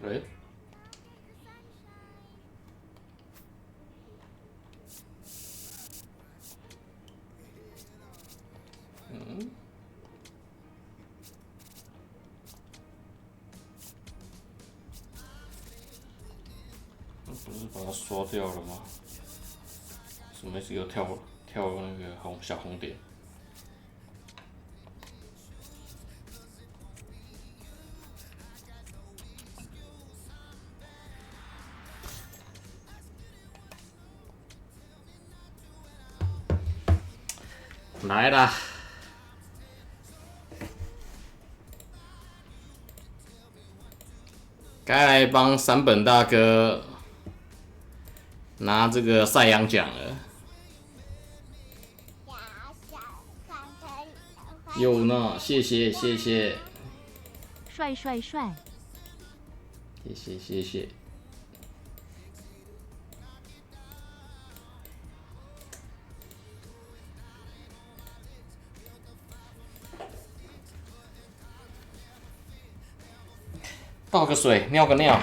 Right?不是把它刷掉了吗？什么意思？又跳那个小红点。来啦！该来帮山本大哥拿这个赛扬奖了。有呢，谢谢谢谢，帅帅帅，谢谢谢谢。倒个水，尿个尿。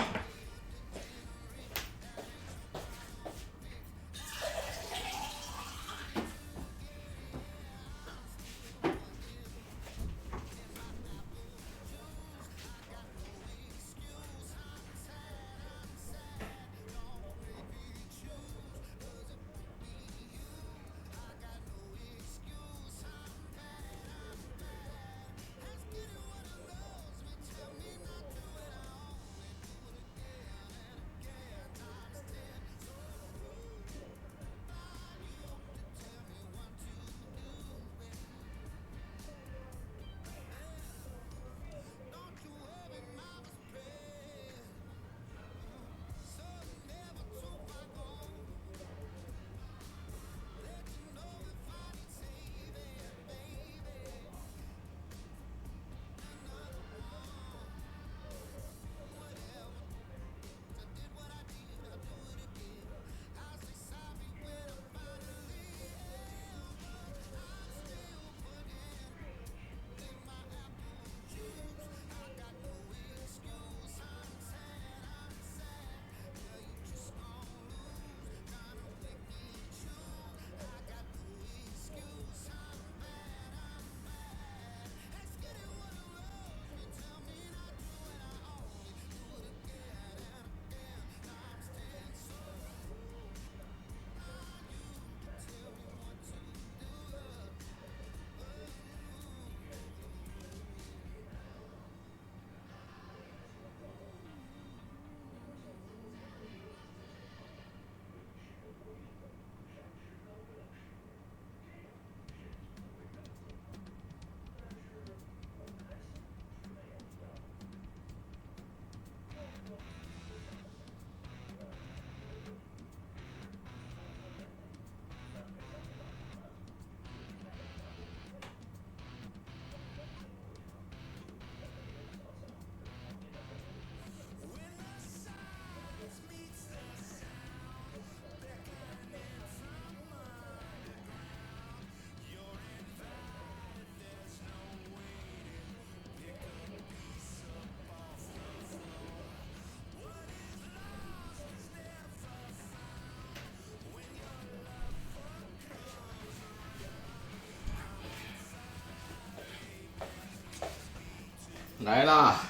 来啦！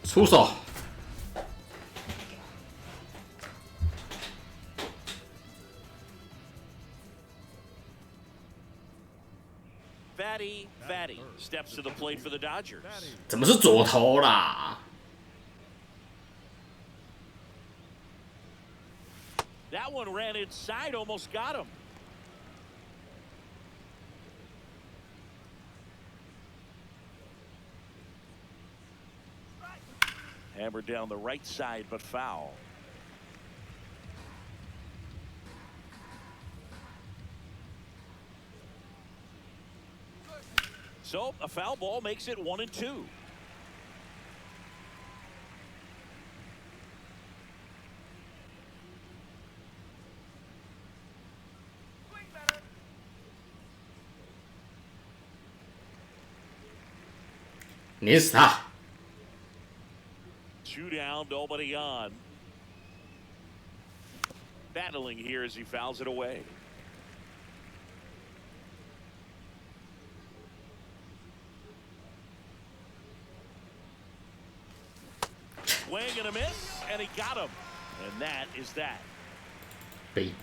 出手！Fatty steps to the plate for the Dodgers. 怎么是左投啦？ That one ran inside, almost got him. Hammered down the right side, but foul. So a foul ball makes it 1-2. 碾死他！ 2 down, nobody on. Battling here as he fouls it away. Swing and a miss, and he got him. And that is that. Baby.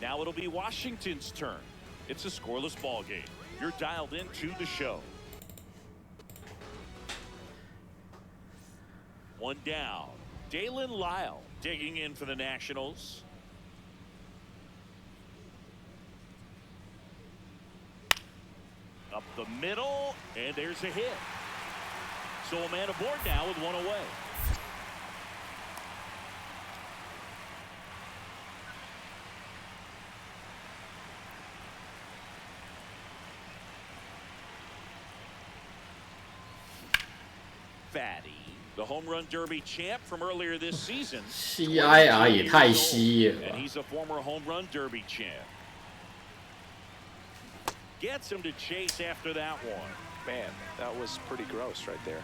Now it'll be Washington's turn. It's a scoreless ball game. You're dialed into the show. 1 down. Dalen Lyle digging in for the Nationals. Up the middle, and there's a hit. So a man aboard now with 1 away. Fatty, the home run derby champ from earlier this season. CIR 也太稀了 And he's a former home run derby champ. Gets him to chase after that one. Man, that was pretty gross right there.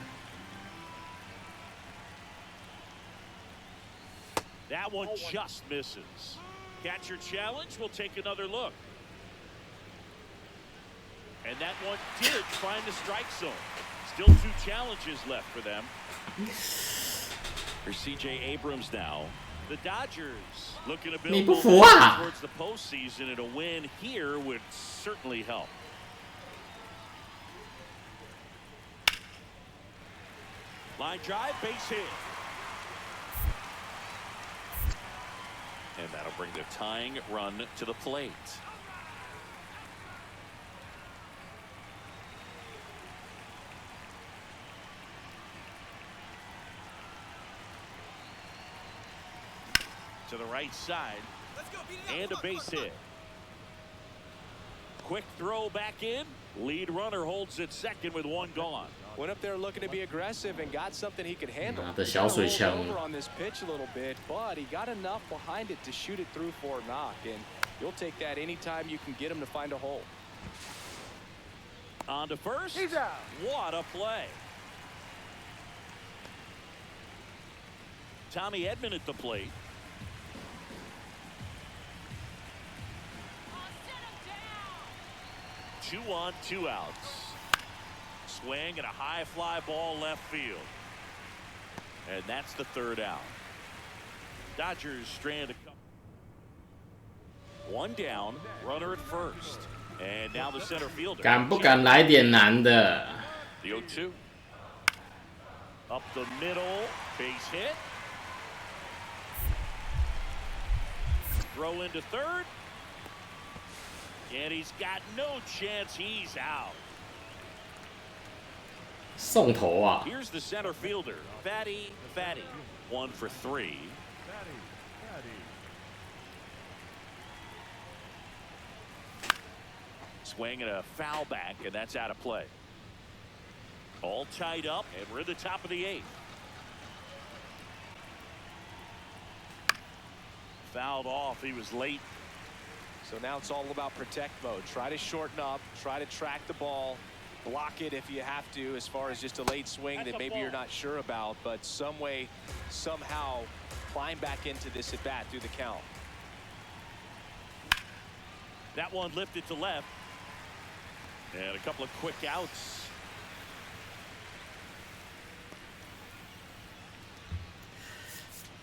That one just misses. Catcher challenge. We'll take another look. And that one did find the strike zone. Still 2 challenges left for them. Here's C.J. Abrams now. The Dodgers looking to build 你不服啊 towards the postseason, and a win here would certainly help. Line drive, base hit. And that'll bring the tying run to the plate. To the right side, and a base hit. Quick throw back in. Lead runner holds at second with 1 gone. Went up there looking to be aggressive and got something he could handle. 拿的小水枪 Over on this pitch a little bit, but he got enough behind it to shoot it through for a knock, and you'll take that anytime you can get him to find a hole. On to first. He's out. What a play. Tommy Edman at the plate. Two on, 2 outs. Swing and a high fly ball left field. And that's the 3rd out. Dodgers strand a couple. 1 down, runner at first. And now the center fielder. 敢不敢来点难的？ The 0-2. Up the middle, base hit. Throw into third. And he's got no chance. He's out. 送头啊！ Here's the center fielder, Fatty. 1 for 3. Swing and a foul back, and that's out of play. All tied up, and we're at the top of the 8th. Fouled off. He was late. So now it's all about protect mode. Try to shorten up, try to track the ball, block it if you have to, as far as just a late swing that maybe you're not sure about, but some way, somehow climb back into this at bat through the count. That one lifted to left. And a couple of quick outs.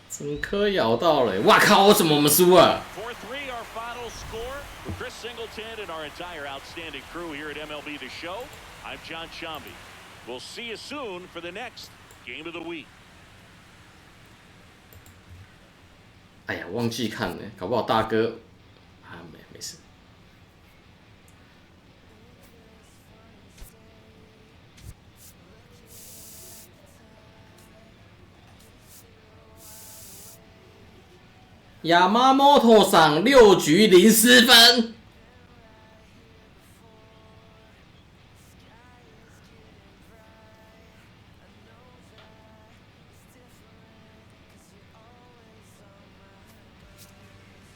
整颗咬到了，哇靠！为什么我们输了？ 4-3 our final score. With Chris Singleton and our entire outstanding crew here at MLB The Show, I'm John Shambi. We'll see you soon for the next game of the week. 哎呀，忘记看了，搞不好大哥啊，没事。亚麻摩托上6局0失分。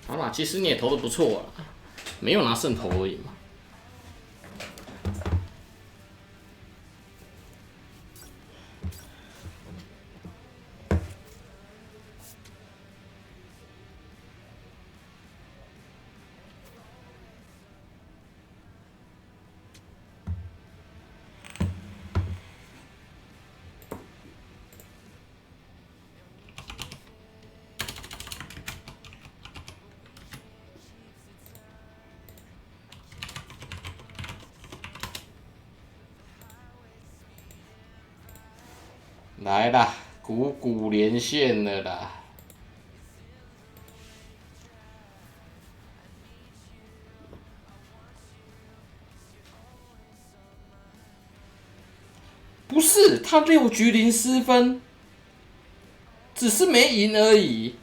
好啦，其实你也投的不错啦，没有拿胜投而已嘛。来啦，股股连线了啦！不是，他6局0失分，只是没赢而已，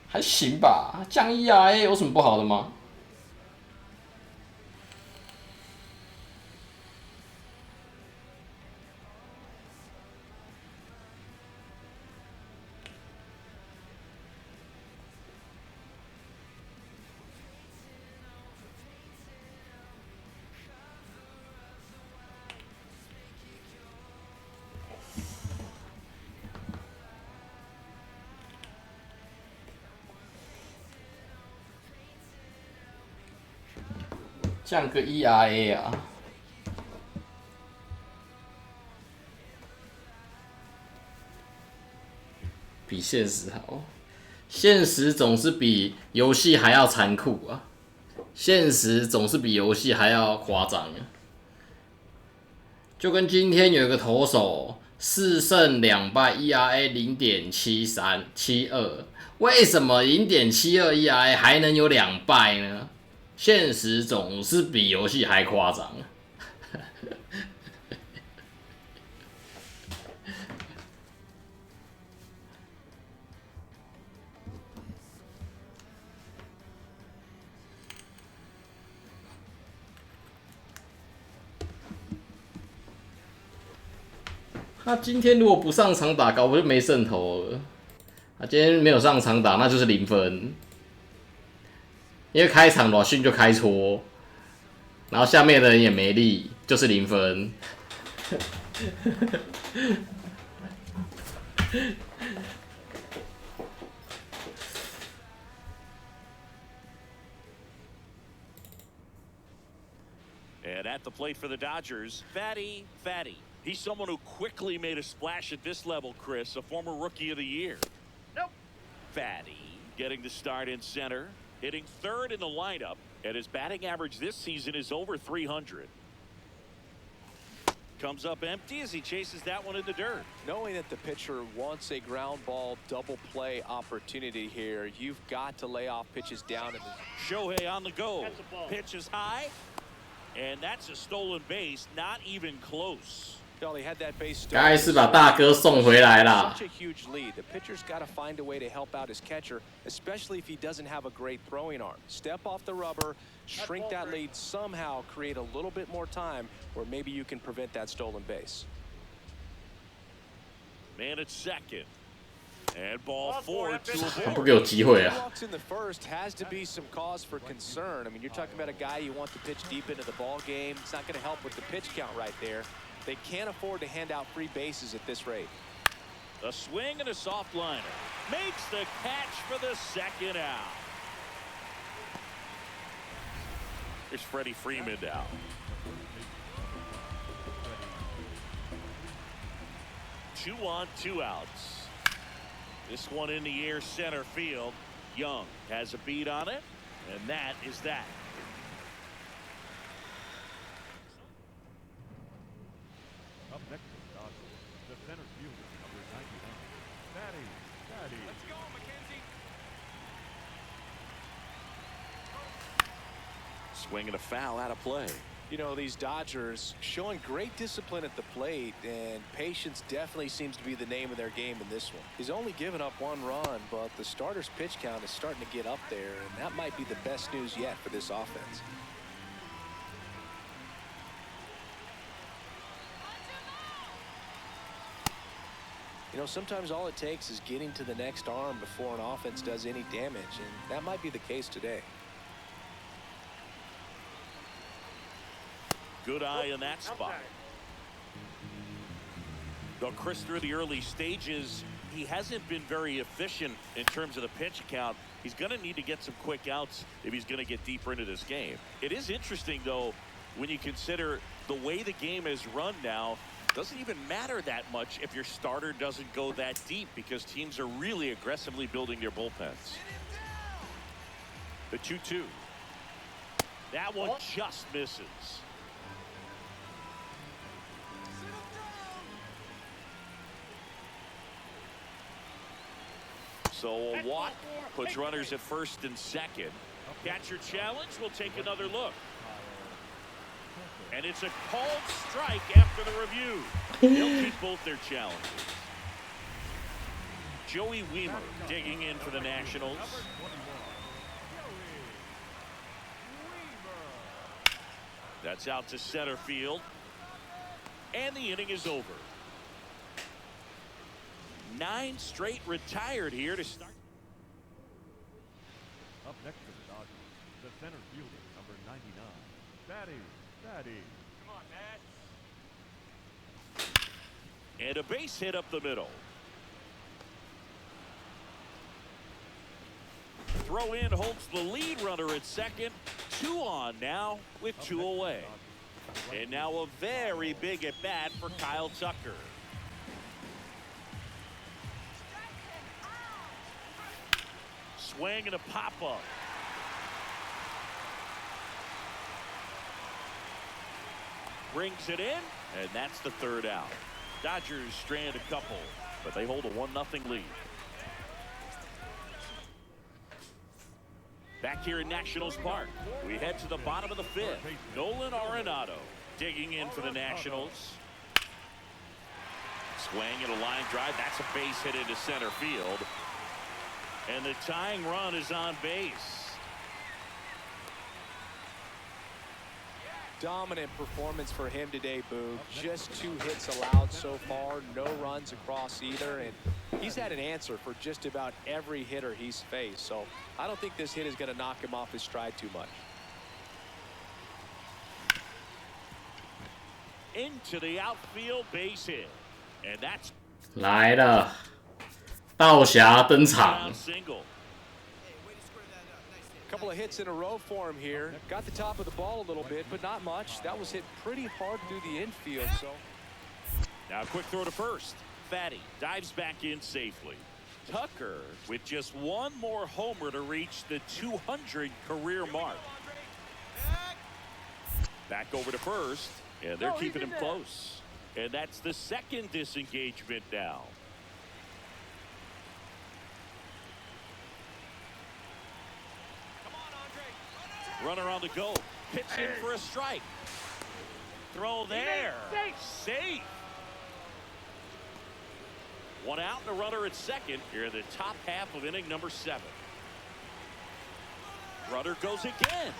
还行吧？降 ERA 有什么不好的吗？降个 ERA 啊，比现实好。现实总是比游戏还要残酷啊！现实总是比游戏还要夸张啊！就跟今天有一个投手4胜2败 ，ERA 0.7372，为什么0.72 ERA 还能有2败呢？现实总是比游戏还夸张。他今天如果不上场打，搞不就没胜投了。他今天没有上场打，那就是0分。因为开场罗逊就开错，然后下面的人也没力，就是0分。And at the plate for the Dodgers, Fatty. He's someone who quickly made a splash at this level, Chris, a former Rookie of the Year. Nope. Fatty getting the start in center, hitting third in the lineup, and his batting average this season is over 300. Comes up empty as he chases that one in the dirt. Knowing that the pitcher wants a ground ball double play opportunity here, you've got to lay off pitches down. In the Shohei on the go. Pitch is high, and that's a stolen base, not even close. 该是把大哥送回来啦。 Such a huge lead. The pitcher's got to find a way to help out his catcher, especially if he doesn't have a great throwing arm. Step off the rubber, shrink that lead somehow, create a little bit more time where maybe you can prevent that stolen base. Man at second. And ball 4 to avoid. 不给我机会啊。 Walks in the first has to be some cause for concern. I mean, you're talking about a guy you want to pitch deep into the ball game. It's not going to help with the pitch count right there. They can't afford to hand out free bases at this rate. A swing and a soft liner. Makes the catch for the second out. Here's Freddie Freeman now. Two on, 2 outs. This one in the air center field. Young has a beat on it, and that is that. Up next is Dodgers. The center fielder, number 99. Fatty. Let's go, McKenzie. Swing and a foul out of play. You know, these Dodgers showing great discipline at the plate, and patience definitely seems to be the name of their game in this one. He's only given up 1 run, but the starter's pitch count is starting to get up there, and that might be the best news yet for this offense. You know, sometimes all it takes is getting to the next arm before an offense does any damage, and that might be the case today. Good eye in that spot. Though Chris, through the early stages, he hasn't been very efficient in terms of the pitch count. He's going to need to get some quick outs if he's going to get deeper into this game. It is interesting, though, when you consider the way the game is run now. Doesn't even matter that much if your starter doesn't go that deep, because teams are really aggressively building their bullpens. The 2-2. That one just misses. So a walk puts runners at first and second. Catcher challenge. We'll take another look. And it's a called strike after the review. They'll keep both their challenges. Joey Weimer digging in for the Nationals. That's out to center field. And the inning is over. 9 straight retired here to start. Up next for the Dodgers, the center fielder, number 99, Fatty. Come on, Matt. And a base hit up the middle. Throw in holds the lead runner at second. 2 on now with 2 away. And now a very big at bat for Kyle Tucker. Swing and a pop up. Brings it in, and that's the 3rd out. Dodgers strand a couple, but they hold a 1-0 lead. Back here in Nationals Park, we head to the bottom of the 5th. Nolan Arenado digging in for the Nationals. Swing and a line drive. That's a base hit into center field. And the tying run is on base. Dominant performance for him today, Boog. Just 2 hits allowed so far, no runs across either, and he's had an answer for just about every hitter he's faced. So I don't think this hit is going to knock him off his stride too much. Into the outfield base hit. And that's 来了，道侠登场。 down single. Couple of hits in a row for him here. Got the top of the ball a little bit, but not much. That was hit pretty hard through the infield. So Now a quick throw to first. Fatty dives back in safely. Tucker with just 1 more homer to reach the 200 career mark. Back over to first, and they're keeping him close. And that's the 2nd disengagement now. Runner on the go. Pitch in for a strike. Throw there. Safe. 1 out and a runner at second here in the top half of inning number 7. Runner goes again.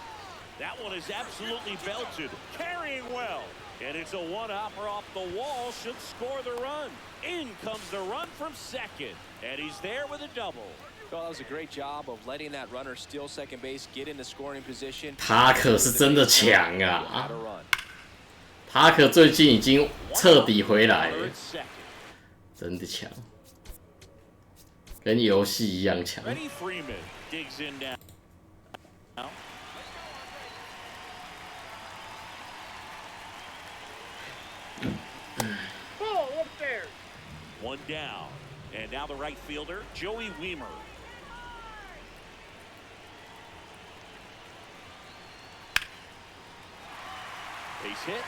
That one is absolutely belted. Carrying well. And it's a 1-hopper off the wall. Should score the run. In comes the run from second. And he's there with a double. well, that was a great job of letting that runner steal second base, get into scoring position. 他可是真的强啊！他可最近已经彻底回来了，真的强，跟游戏一样强。 One down, and now the right fielder, Joey Weimer. Base hit.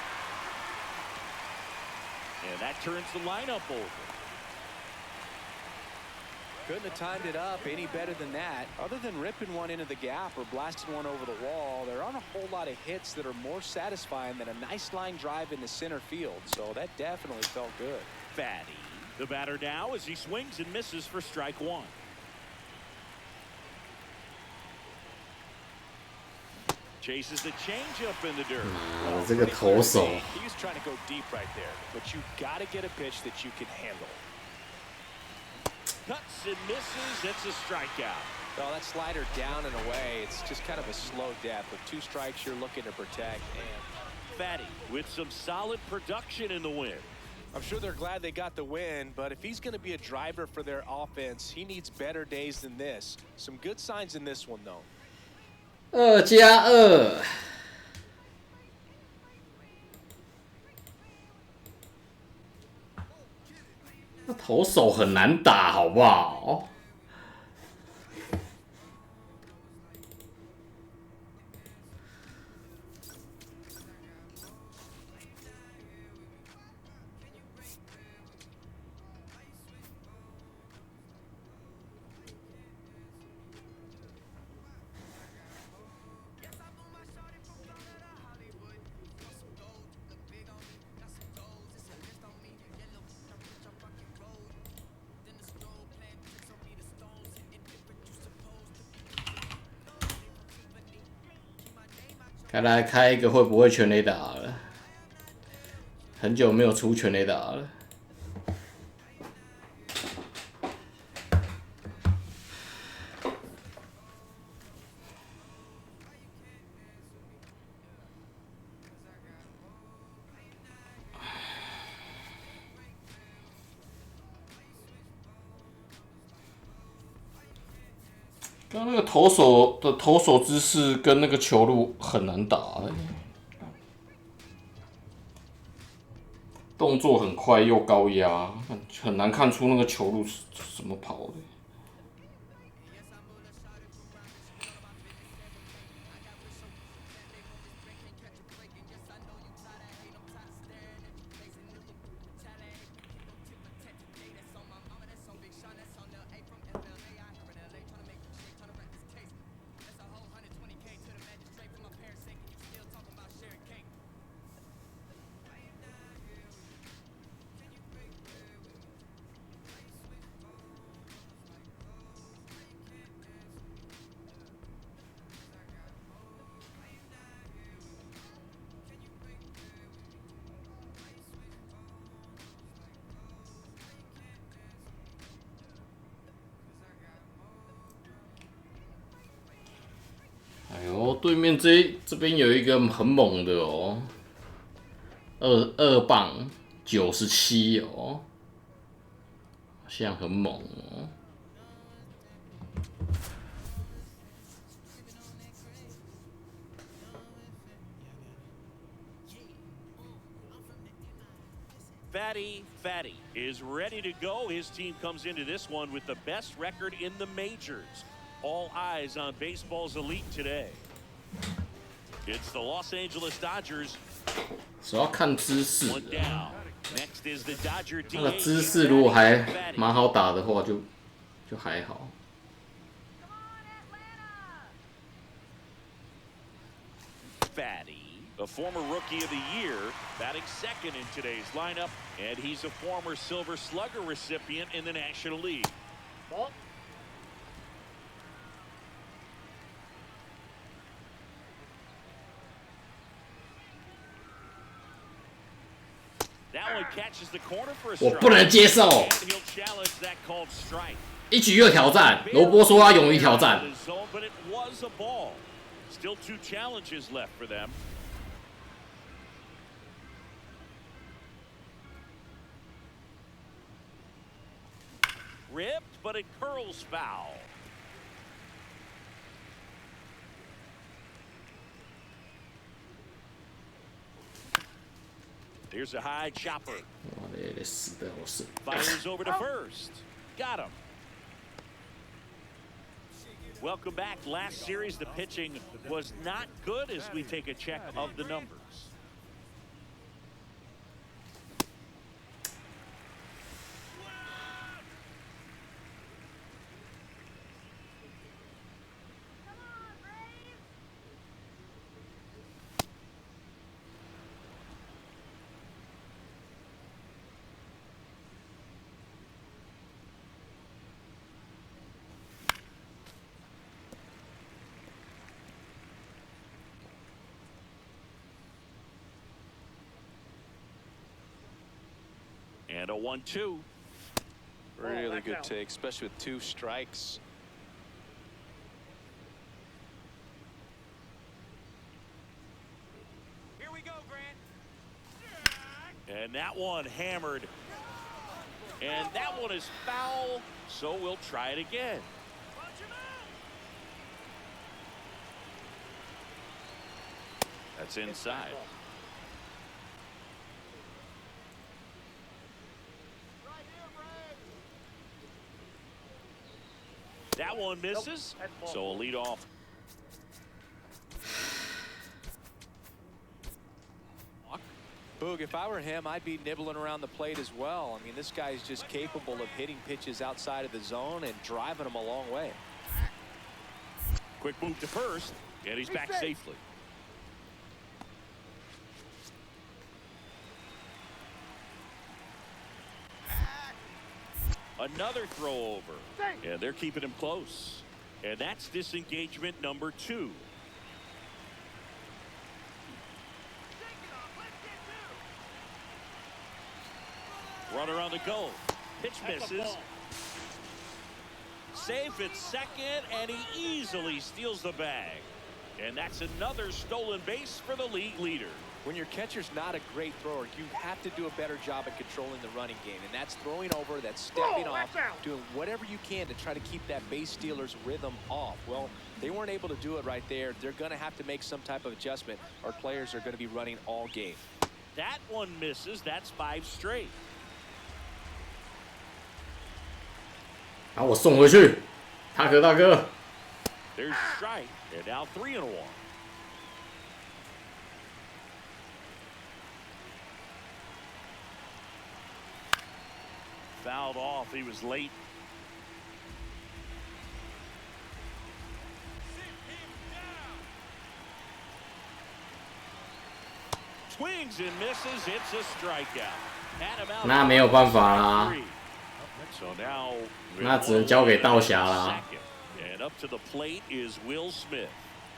And that turns the lineup over. Couldn't have timed it up any better than that. Other than ripping one into the gap or blasting one over the wall, there aren't a whole lot of hits that are more satisfying than a nice line drive into center field. So that definitely felt good. Fatty, the batter now as he swings and misses for strike one. Chases the changeup in the dirt. 这个投手 He's trying to go deep right there, but you got to get a pitch that you can handle. Cuts and misses. It's a strikeout. Well, that slider down and away, it's just kind of a slow death. With 2 strikes, you're looking to protect. And Fatty with some solid production in the win. I'm sure they're glad they got the win, but if he's going to be a driver for their offense, he needs better days than this. Some good signs in this one, though. 2+2，那投手很难打，好不好？该来开一个会不会全垒打了？很久没有出全垒打了。刚那个投手的投手姿势跟那个球路很难打、动作很快又高压，很难看出那个球路是怎么跑的。哎呦，对面这边有一个很猛的哦，2磅97哦，好像很猛哦。Fatty is ready to go. His team comes into this one with the best record in the majors. All eyes on baseball's elite today. It's the Los Angeles Dodgers. 主要看姿势 One down. Next is the Dodger 那个 DH. 姿势如果还蛮好打的话就还好。Fatty, a former Rookie of the Year, batting second in today's lineup, and he's a former Silver Slugger recipient in the National League. That one catches the corner for a 我 strike. 不能接受， And he'll challenge that called strike. 一局又挑战。罗伯说他勇于挑战。 But it was a ball. Still 2 challenges left for them. Ripped, but it curls foul. Here's a high chopper. 哇嘞，死的好死。 Fires over to first. Got him. Welcome back. Last series, the pitching was not good as we take a check of the numbers. And a 1-2. Really good take, especially with 2 strikes. Here we go, Grant. And that one hammered. And that one is foul, so we'll try it again. That's inside. That one misses, so a lead off. Boog, if I were him, I'd be nibbling around the plate as well. I mean, this guy's just capable of hitting pitches outside of the zone and driving them a long way. Quick move to first, and he's back safely. Another throw over, and they're keeping him close. And that's disengagement number 2. Runner on the go. Pitch misses. Safe at second, and he easily steals the bag. And that's another stolen base for the league leader. When your catcher's not a great thrower, you have to do a better job at controlling the running game. And that's throwing over, that's stepping off, doing whatever you can to try to keep that base stealer's rhythm off. Well, they weren't able to do it right there. They're going to have to make some type of adjustment. Our players are going to be running all game. That one misses. That's 5 straight. 然后我送回去，大哥大哥。 There's strike, and now 3-1. Fouled off. He was late. Swings and misses. It's a strikeout. Had him out. 那没有办法啦， So now 那只能交给道侠啦。 And up to the plate is Will Smith.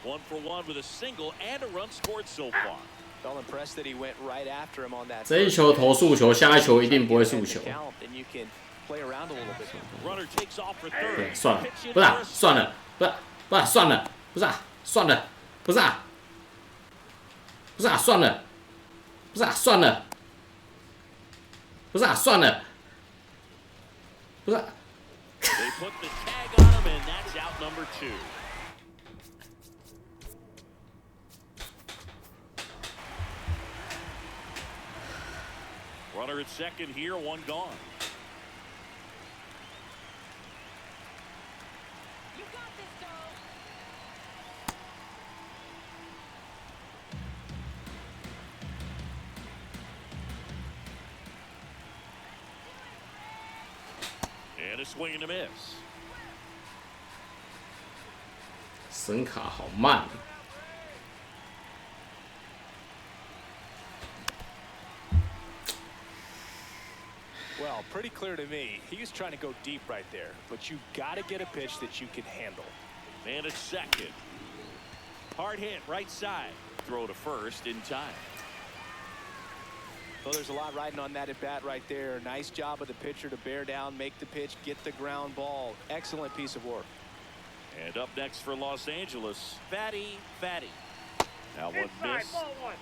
1 for 1 with a single and a run scored so far. Felt impressed that he went right after him on that. 这一球投速球，下一球一定不会速球。 And you can play around a little bit. Runner takes off for third. 对，算了，不是、啊，算了，不是、啊，不是、啊，算了，不是、啊，算了，不是、啊，不是、啊，算了，不是、啊，算了，不是、啊，算了，不是、啊。 They put the tag on him, and that's out number 2. Runner at second here, 1 gone. You got this, dog. And a swing and a miss. 神卡好慢。 Well, pretty clear to me. He was trying to go deep right there, but you got to get a pitch that you can handle. Man at second. Hard hit, right side. Throw to first in time. Well, there's a lot riding on that at bat right there. Nice job of the pitcher to bear down, make the pitch, get the ground ball. Excellent piece of work. And up next for Los Angeles, Fatty. Now 1 miss. Ball 1.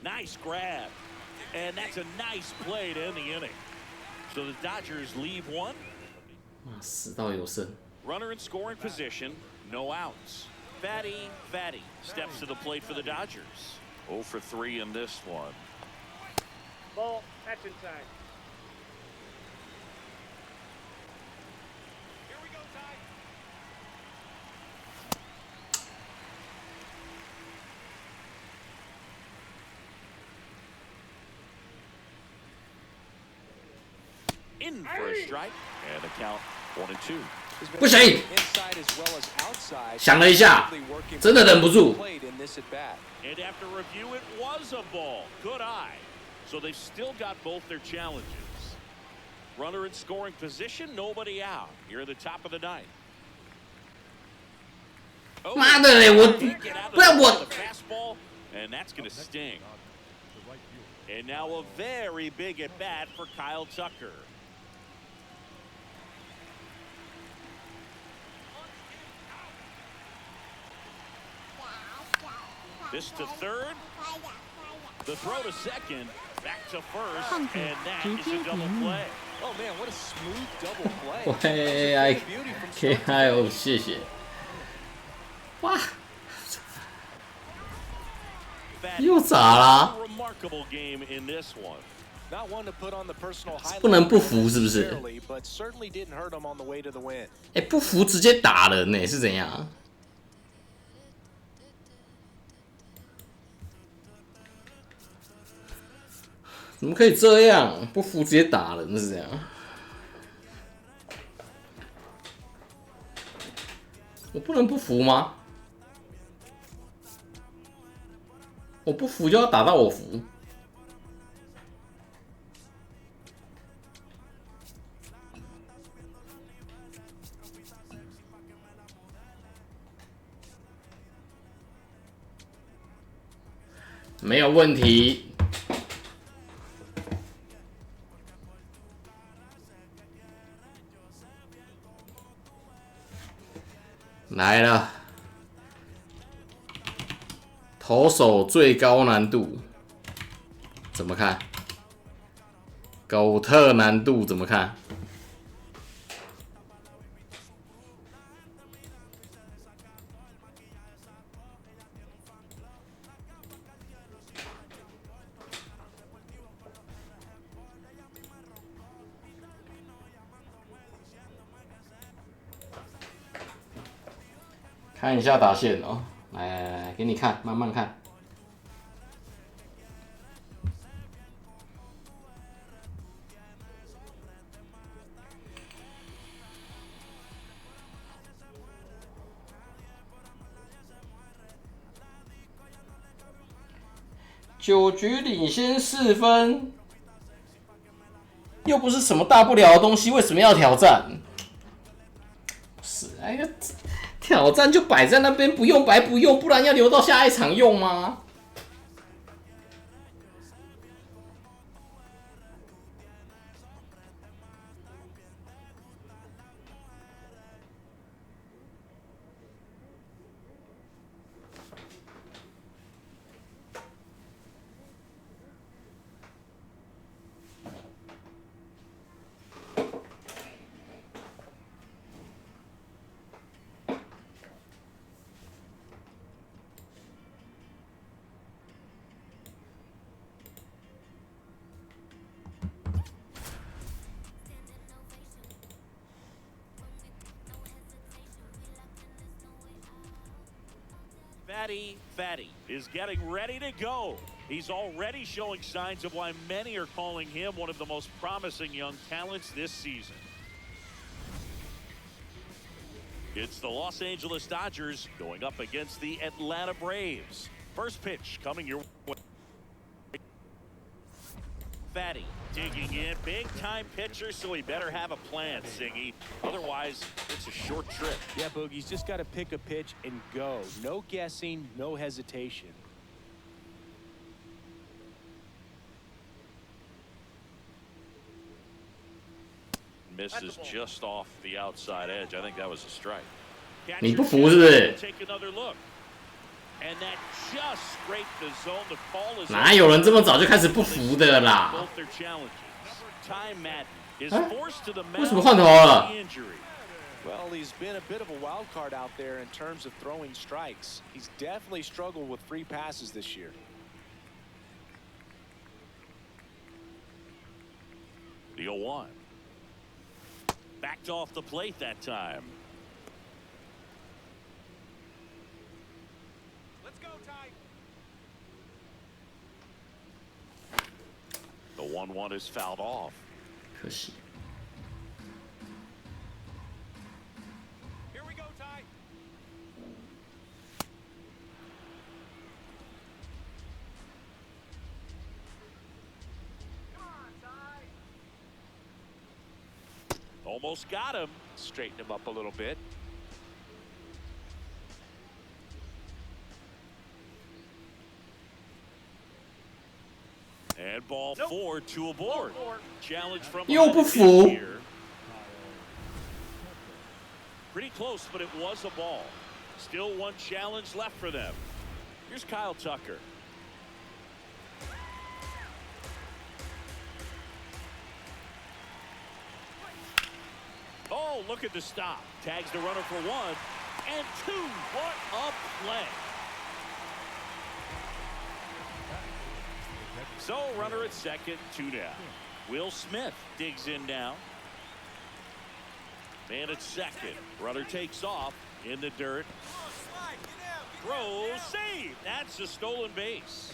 Nice grab. And that's a nice play to end the inning. So the Dodgers leave 1. 哇，死到有剩。 Runner in scoring position, no outs. Fatty steps to the plate for the Dodgers. 0 for 3 in this one. Ball. That's inside. Here we go, Ty. In for a strike. And the count 1-2. 不行， Inside as well as outside. 想了一下，真的忍不住。 Played in this at bat. And after review, it was a ball. Good eye. So they've still got both their challenges. Runner in scoring position, nobody out. Here at the top of the 9th. 妈的嘞，我 Can't get out of 不然 the 我 fastball, and that's going to sting. And now a very big at bat for Kyle Tucker. This to third. The throw to second. Back to first. And that is a double play. Oh man, what a smooth double play. 喂，I K I O， 谢谢。哇， Fatty, 又咋啦？ remarkable game in this one. Not one to put on the personal highlight. 不能不服是不是？ Barely, but certainly didn't hurt him on the way to the win. 哎，不服直接打人呢，是怎样？怎么可以这样？不服直接打人是这样？我不能不服吗？我不服就要打到我服。没有问题。来了，投手最高难度怎么看？狗特难度怎么看？看一下打线哦，来，给你看，慢慢看。9局领先4分，又不是什么大不了的东西，为什么要挑战？是，哎呀，挑战就摆在那边，不用白不用，不然要留到下一场用吗？Fatty is getting ready to go. He's already showing signs of why many are calling him one of the most promising young talents this season. It's the Los Angeles Dodgers going up against the Atlanta Braves. First pitch coming your way. Fatty digging in, big time pitcher, so he better have a plan, Singy. Otherwise, it's a short trip. Yeah, Boogie's just got to pick a pitch and go. No guessing, no hesitation. Misses just off the outside edge. I think that was a strike. 你不服是不是？ Take another look. And that just scraped the zone. The call is 哪有人这么早就开始不服的啦？ both their challenges. Time Madden is forced to the 为什么换头了？ Well, he's been a bit of a wild card out there in terms of throwing strikes. He's definitely struggled with free passes this year. The 0-1. Backed off the plate that time. Let's go, Ty. The 1-1 is fouled off. 可惜。 Here we go, Ty. Come on, Ty. Almost got him. Straighten him up a little bit. And ball 4, 2 aboard. Challenge from 又不服。 here. Pretty close, but it was a ball. Still one challenge left for them. Here's Kyle Tucker. Oh, look at the stop. Tags the runner for 1 and 2. What a play. So runner at second, 2 down. Will Smith digs in now. Man at second. Runner takes off in the dirt. Throw, save. That's a stolen base.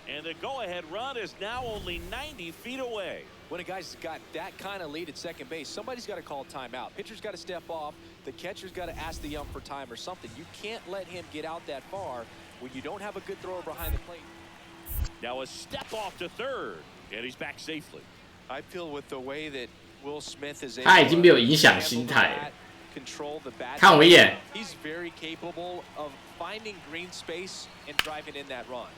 And the go-ahead run is now only 90 feet away. When a guy's got that kind of lead at second base, somebody's got to call timeout. Pitcher's got to step off. The catcher's got to ask the ump for time or something. You can't let him get out that far when you don't have a good thrower behind the plate. Now a step off to third, and he's back safely. I feel with the way that Will Smith is able 他已经没有影响 to 心 handle 态 the 了 bat, control the bat. 看我一眼。 He's very capable of finding green space and driving in that run.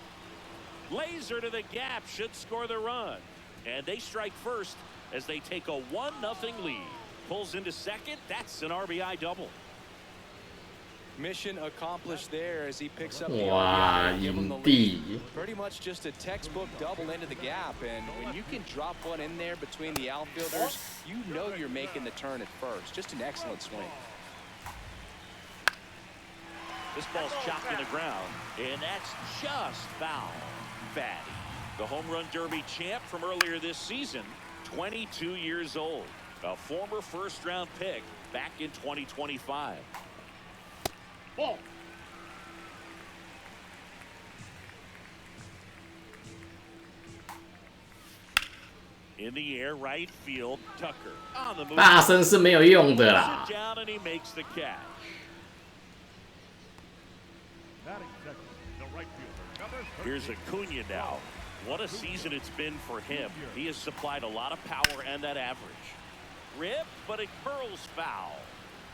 Laser to the gap should score the run. And they strike first as they take a 1-0 lead. Pulls into second. That's an RBI double. Mission accomplished there as he picks up the Wow, RBI and give him the indeed. lead. Pretty much just a textbook double into the gap, and when you can drop one in there between the outfielders, you know you're making the turn at first. Just an excellent swing. This ball's chopped in the ground, and that's just foul. Fatty, the home run derby champ from earlier this season, 22 years old, a former first-round pick back in 2025. Ball. In the air, right field, Tucker on the move. 大声是没有用的啦。 Sit down and he makes the catch. Batting second, the right fielder, number 13. Here's Acuna now. What a season it's been for him. He has supplied a lot of power and that average. Rip, but it curls foul.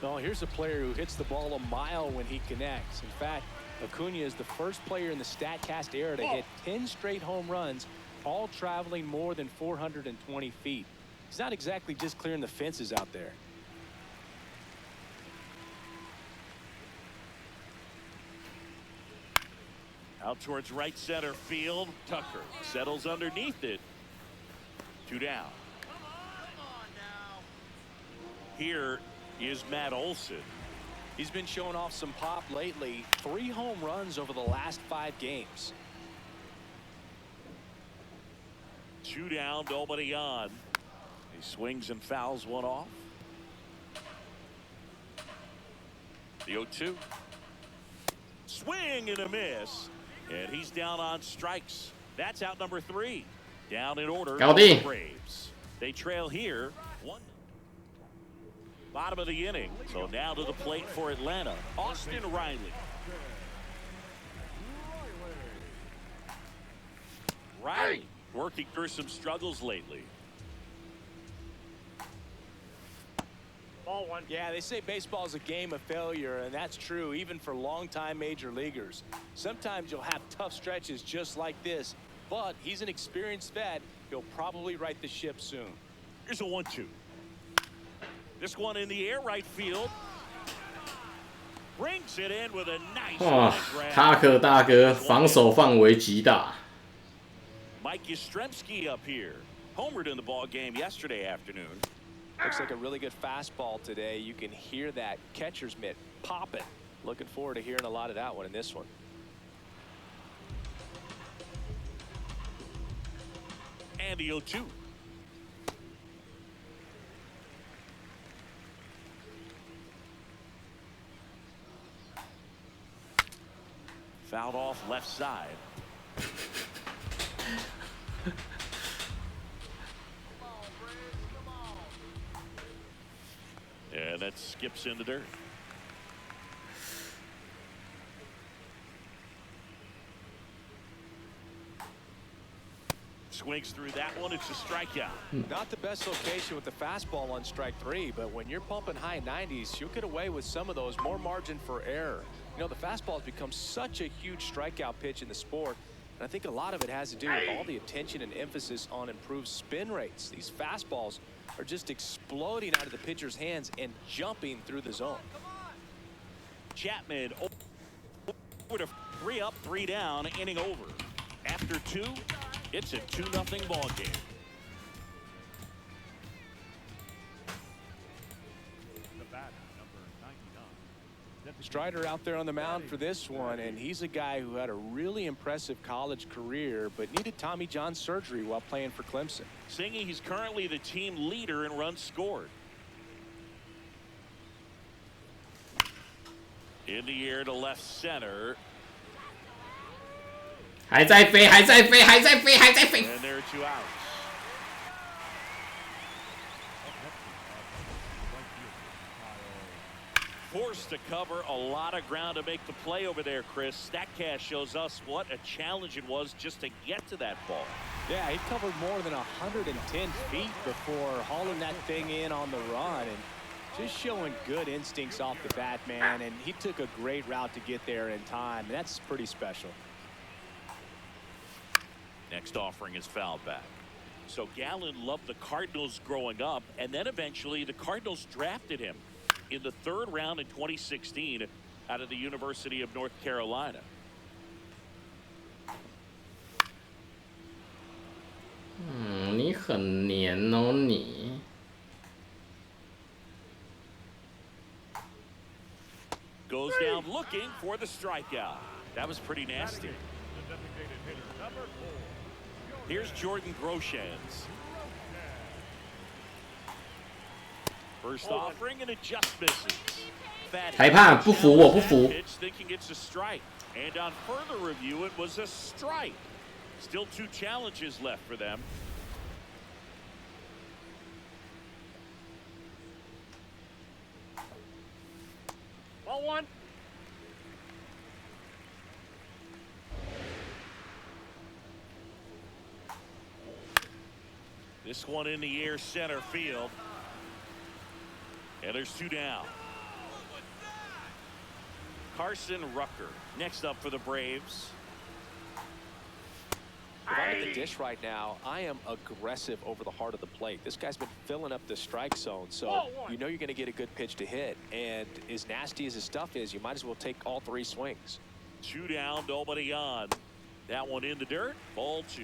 Well, here's a player who hits the ball a mile when he connects. In fact, Acuna is the first player in the StatCast era to hit 10 straight home runs, all traveling more than 420 feet. He's not exactly just clearing the fences out there. Out towards right center field. Tucker settles underneath it. 2 down. Here is Matt Olson. He's been showing off some pop lately. 3 home runs over the last 5 games. 2 down, nobody on. He swings and fouls one off. The 0-2. Swing and a miss. And he's down on strikes. That's out number 3. Down in order.搞定。 Braves. They trail here. 1. Bottom of the inning. So now to the plate for Atlanta. Austin Riley. Riley working through some struggles lately. Ball 1. Yeah, they say baseball is a game of failure, and that's true even for longtime major leaguers. Sometimes you'll have tough stretches just like this, but he's an experienced vet. He'll probably right the ship soon. Here's a 1-2. This one in the air, right field. Brings it in with a nice 哇 grab. 塔克大哥防守范围极大。 Mike Yastrzemski up here. Homered in the ball game yesterday afternoon. Looks like a really good fastball today. You can hear that catcher's mitt popping. Looking forward to hearing a lot of that one in this one. And the 0-2. Fouled off left side. Yeah, that skips in the dirt. Swings through that one. It's a strikeout. Not the best location with the fastball on strike 3, but when you're pumping high 90s, you'll get away with some of those. More margin for error. You know, the fastball has become such a huge strikeout pitch in the sport, and I think a lot of it has to do with all the attention and emphasis on improved spin rates. These fastballs are just exploding out of the pitcher's hands and jumping through the zone. Chapman over to 3 up, 3 down, inning over. After 2, it's a 2-0 ball game. The bat, number 99. Strider out there on the mound for this one, and he's a guy who had a really impressive college career but needed Tommy John surgery while playing for Clemson. Singing, he's currently the team leader in runs scored. In the air to left center. 还在飞，还在飞，还在飞，还在飞。 And there are 2 outs. Forced to cover a lot of ground to make the play over there, Chris. StatCast shows us what a challenge it was just to get to that ball. Yeah, he covered more than 110 feet before hauling that thing in on the run, and just showing good instincts off the bat, man. And he took a great route to get there in time. That's pretty special. Next offering is fouled back. So Gallen loved the Cardinals growing up, and then eventually the Cardinals drafted him in the 3rd round in 2016 out of the University of North Carolina. Hmm, 你很黏哦你。Goes down looking for the strikeout. That was pretty nasty. The designated hitter, number 4. Here's Jordan Groshans. First offering and it just misses. 裁判不服，我不服。 Pitch thinking it's a strike. And on further review, it was a strike. Still 2 challenges left for them. Ball 1. This one in the air center field. And there's 2 down. Carson Rucker next up for the Braves. If I'm at the dish right now, I am aggressive over the heart of the plate. This guy's been filling up the strike zone, so you know you're going to get a good pitch to hit. And as nasty as his stuff is, you might as well take all 3 swings. 2 down, nobody on. That one in the dirt. Ball 2.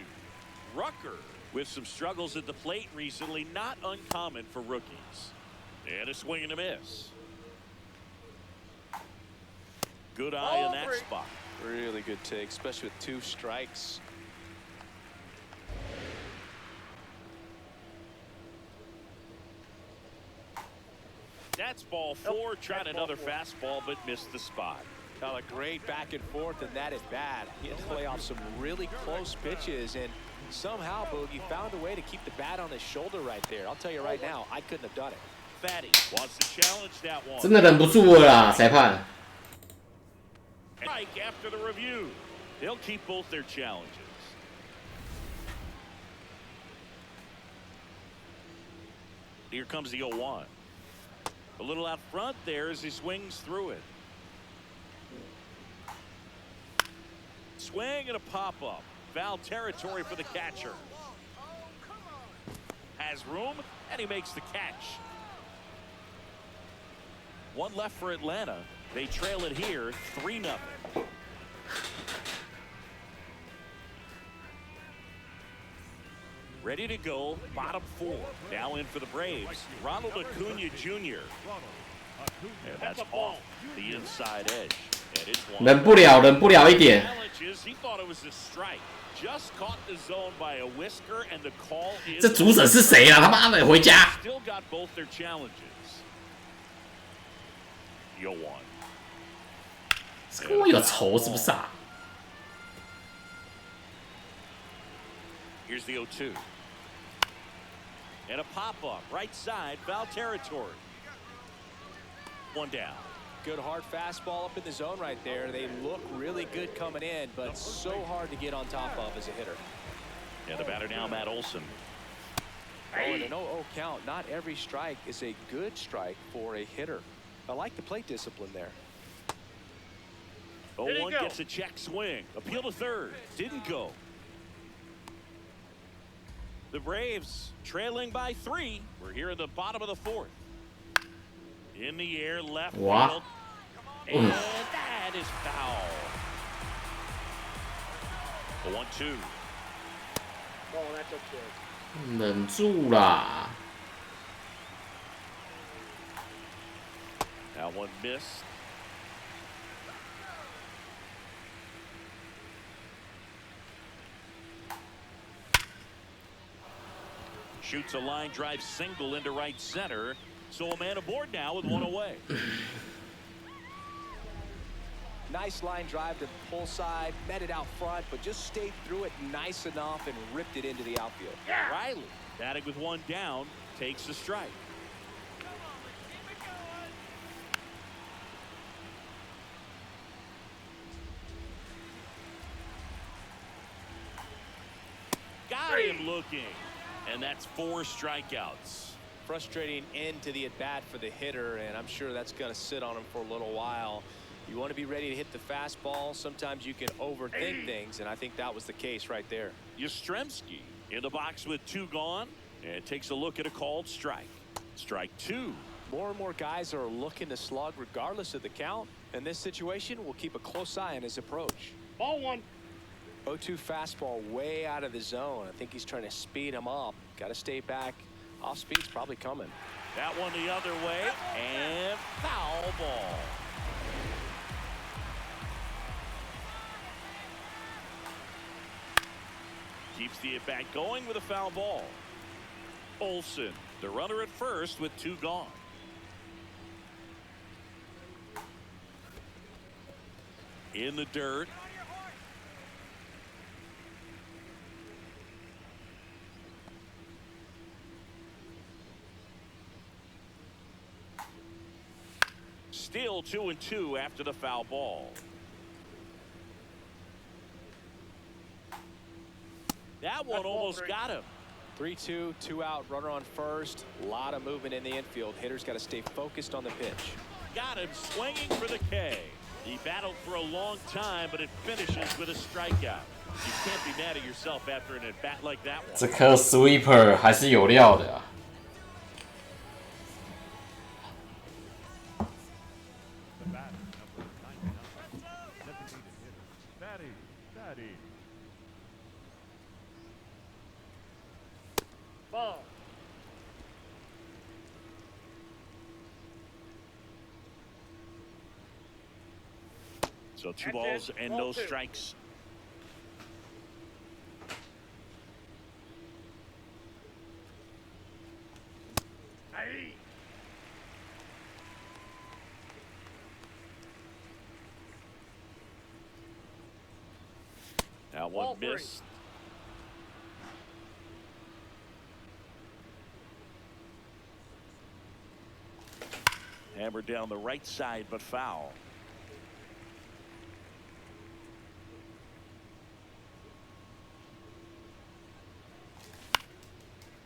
Rucker with some struggles at the plate recently, not uncommon for rookies. And a swing and a miss. Good eye in that spot. Really good take, especially with 2 strikes. That's ball 4. Tried another fastball, but missed the spot. Now a great back and forth, and that is bad. He had to play off some really close pitches, and somehow Boogie found a way to keep the bat on his shoulder right there. I'll tell you right now, I couldn't have done it. Fatty wants to challenge that one. 真的忍不住了啦，裁判。 Strike after the review. They'll keep both their challenges. Here comes the 0-1. A little out front there as he swings through it. Swing and a pop-up. Foul territory for the catcher. Has room, and he makes the catch. 1 left for Atlanta. They trail it here, 3-0. Ready to go, bottom 4. Now in for the Braves, Ronald Acuna Jr. And that's off the inside edge. And it's 1. 忍不了，忍不了一点。 Challenges, he thought it was a strike. Just caught the zone by a whisker, and the call is. 这主审是谁啊？他妈的，回家！ Still got both their challenges. 0-1. 跟我有仇是不是啊？ Here's the 0-2. And a pop-up, right side, foul territory. 1 down. Good hard fastball up in the zone right there. They look really good coming in, but so hard to get on top of as a hitter. And the batter now, Matt Olson. Oh, and an 0-0 count. Not every strike is a good strike for a hitter. I like the plate discipline there. 0-1 gets a check swing. Appeal to third. Didn't go. The Braves trailing by 3. We're here in the bottom of the 4th. In the air, left Wow. field. And that is foul. The 1-2. Oh, that's okay. 忍住啦！ That one missed. Shoots a line drive single into right center. So a man aboard now with 1 away. Nice line drive to the pull side, met it out front, but just stayed through it nice enough and ripped it into the outfield. Riley, batting with 1 down, takes a strike. Got him looking. And that's 4 strikeouts. Frustrating end to the at-bat for the hitter, and I'm sure that's going to sit on him for a little while. You want to be ready to hit the fastball. Sometimes you can overthink things, and I think that was the case right there. Yastrzemski in the box with 2 gone, and takes a look at a called strike. Strike 2. More and more guys are looking to slug regardless of the count. In this situation, we'll keep a close eye on his approach. Ball 1. 0-2 fastball way out of the zone. I think he's trying to speed him up. Got to stay back. Off speed's probably coming. That one the other way, and foul ball. Keeps the at-bat going with a foul ball. Olsen, the runner at first with 2 gone. In the dirt. Still 2-2 after the foul ball. That one almost got him. 3-2, 2 out, runner on first. A lot of movement in the infield. Hitters got to stay focused on the pitch. Got him swinging for the K. He battled for a long time, but it finishes with a strikeout. You can't be mad at yourself after an at bat like that one. 这颗 sweeper 还是有料的啊。The batter, number 99, designated hitter, Daddy. Ball. So 2 That's balls it. and Ball no 2. strikes. Hey. That Ball one 3. missed. Hammered down the right side, but foul.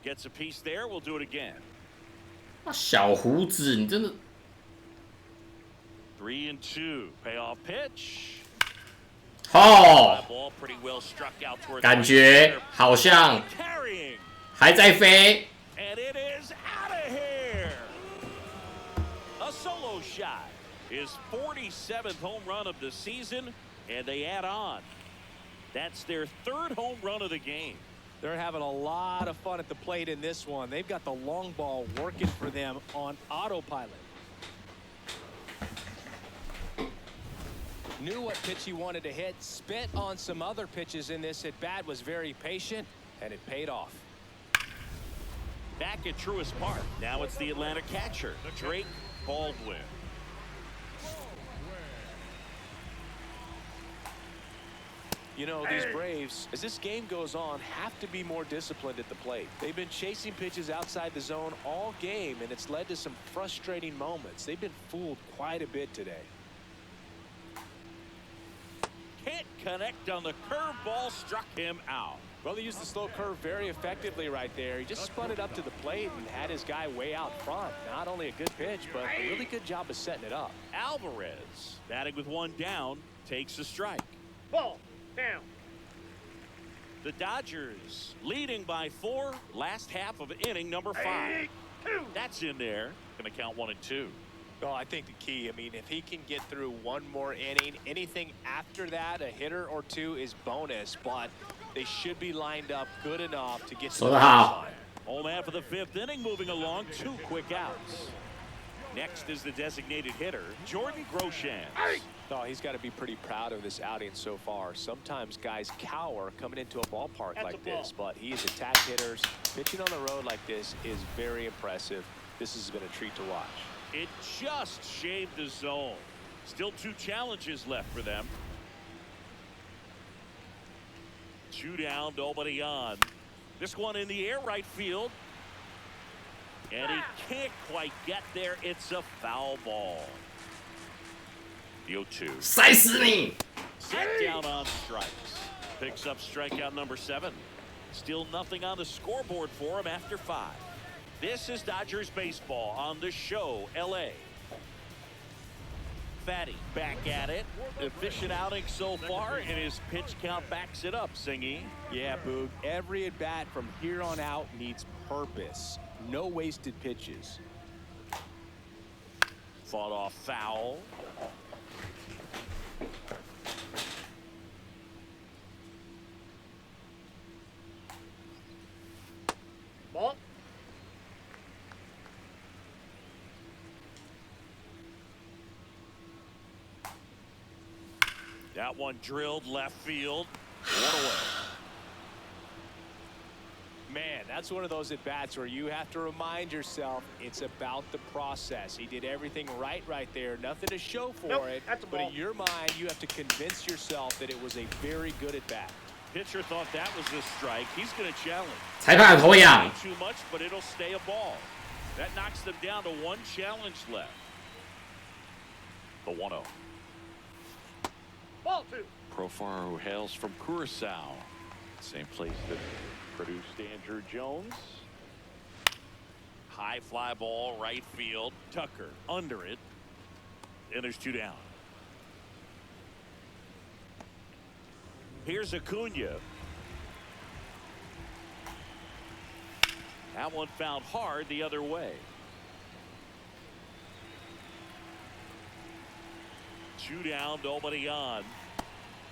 Gets a piece there. We'll do it again. 小胡子，你真的 3-2. Payoff pitch. 哦， Ball pretty well struck out toward 感觉好像 carrying. 还在飞。 And it is out of here. A solo shot. His 47th home run of the season, and they add on. That's their 3rd home run of the game. They're having a lot of fun at the plate in this one. They've got the long ball working for them on autopilot. Knew what pitch he wanted to hit, spit on some other pitches in this at bat, was very patient, and it paid off. Back at Truist Park. Now it's the Atlanta catcher, Drake Baldwin. You know, these Braves, as this game goes on, have to be more disciplined at the plate. They've been chasing pitches outside the zone all game, and it's led to some frustrating moments. They've been fooled quite a bit today. Can't connect on the curveball, struck him out. Well, they used the slow curve very effectively right there. He just spun it up to the plate and had his guy way out front. Not only a good pitch, but a really good job of setting it up. Alvarez, batting with 1 down, takes a strike. Ball. Down. The Dodgers leading by 4, last half of inning number 5. That's in there. Going to count 1 and 2. Well, I think the key, I mean, if he can get through 1 more inning, anything after that, a hitter or 2 is bonus, but they should be lined up good enough to get to the finish line. Home half of the 5th inning, moving along, 2 quick outs. Next is the designated hitter, Jordan Groshans. Oh, he's got to be pretty proud of this outing so far. Sometimes guys cower coming into a ballpark like this, but he has attacked hitters. Pitching on the road like this is very impressive. This has been a treat to watch. It just shaved the zone. Still 2 challenges left for them. 2 down, nobody on. This one in the air, right field. And he can't quite get there. It's a foul ball. The 0-2. 塞死你！ Set down on strikes. Picks up strikeout number 7. Still nothing on the scoreboard for him after 5. This is Dodgers baseball on the show, LA. Fatty back at it. Efficient outing so far, and his pitch count backs it up, Singy. Yeah, Boog. Every at-bat from here on out needs purpose. No wasted pitches. Fought off foul. Ball. That one drilled left field. One away. Man, that's one of those at-bats where you have to remind yourself it's about the process. He did everything right there. Nothing to show for Nope, it. that's a But ball. in your mind, you have to convince yourself that it was a very good at-bat. Pitcher thought that was a strike. He's going to challenge. 裁判头痒。 Not too much, but it'll stay a ball. That knocks them down to one challenge left. The 1-0. Ball 2. Profar, who hails from Curacao. Same place that produced Andrew Jones. High fly ball, right field. Tucker under it. And there's 2 down. Here's Acuna. That one found hard the other way. 2 down, nobody on.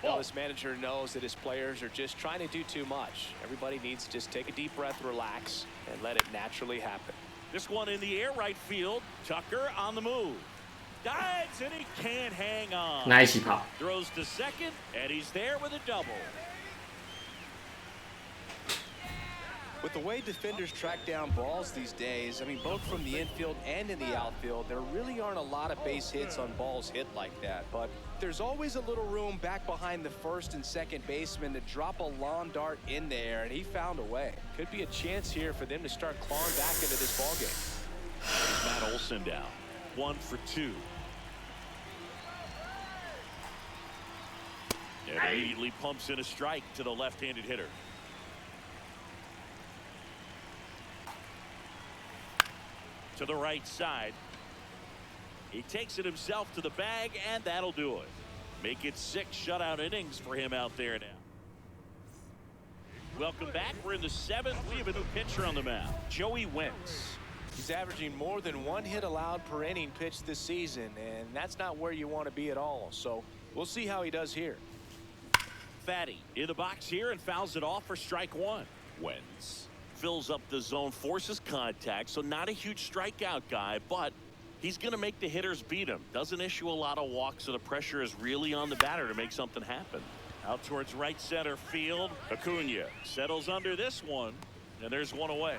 Well, this manager knows that his players are just trying to do too much. Everybody needs to just take a deep breath, relax, and let it naturally happen. This one in the air, right field. Tucker on the move. Dives, and he can't hang on. 那一起跑。 Throws to second, and he's there with a double. With the way defenders track down balls these days, I mean, both from the infield and in the outfield, there really aren't a lot of base hits on balls hit like that. But there's always a little room back behind the first and second baseman to drop a lawn dart in there, and he found a way. Could be a chance here for them to start clawing back into this ballgame. Matt Olson down. 1 for 2. And immediately pumps in a strike to the left-handed hitter. To the right side. He takes it himself to the bag, and that'll do it. Make it 6 shutout innings for him out there now. Welcome back. We're in the 7th. We have a new pitcher on the mound, Joey Wentz. He's averaging more than 1 hit allowed per inning pitched this season, and that's not where you want to be at all. So we'll see how he does here. Fatty in the box here and fouls it off for strike 1. Wentz fills up the zone, forces contact, so not a huge strikeout guy, but he's going to make the hitters beat him. Doesn't issue a lot of walks, so the pressure is really on the batter to make something happen. Out towards right center field. Acuna settles under this one, and there's 1 away.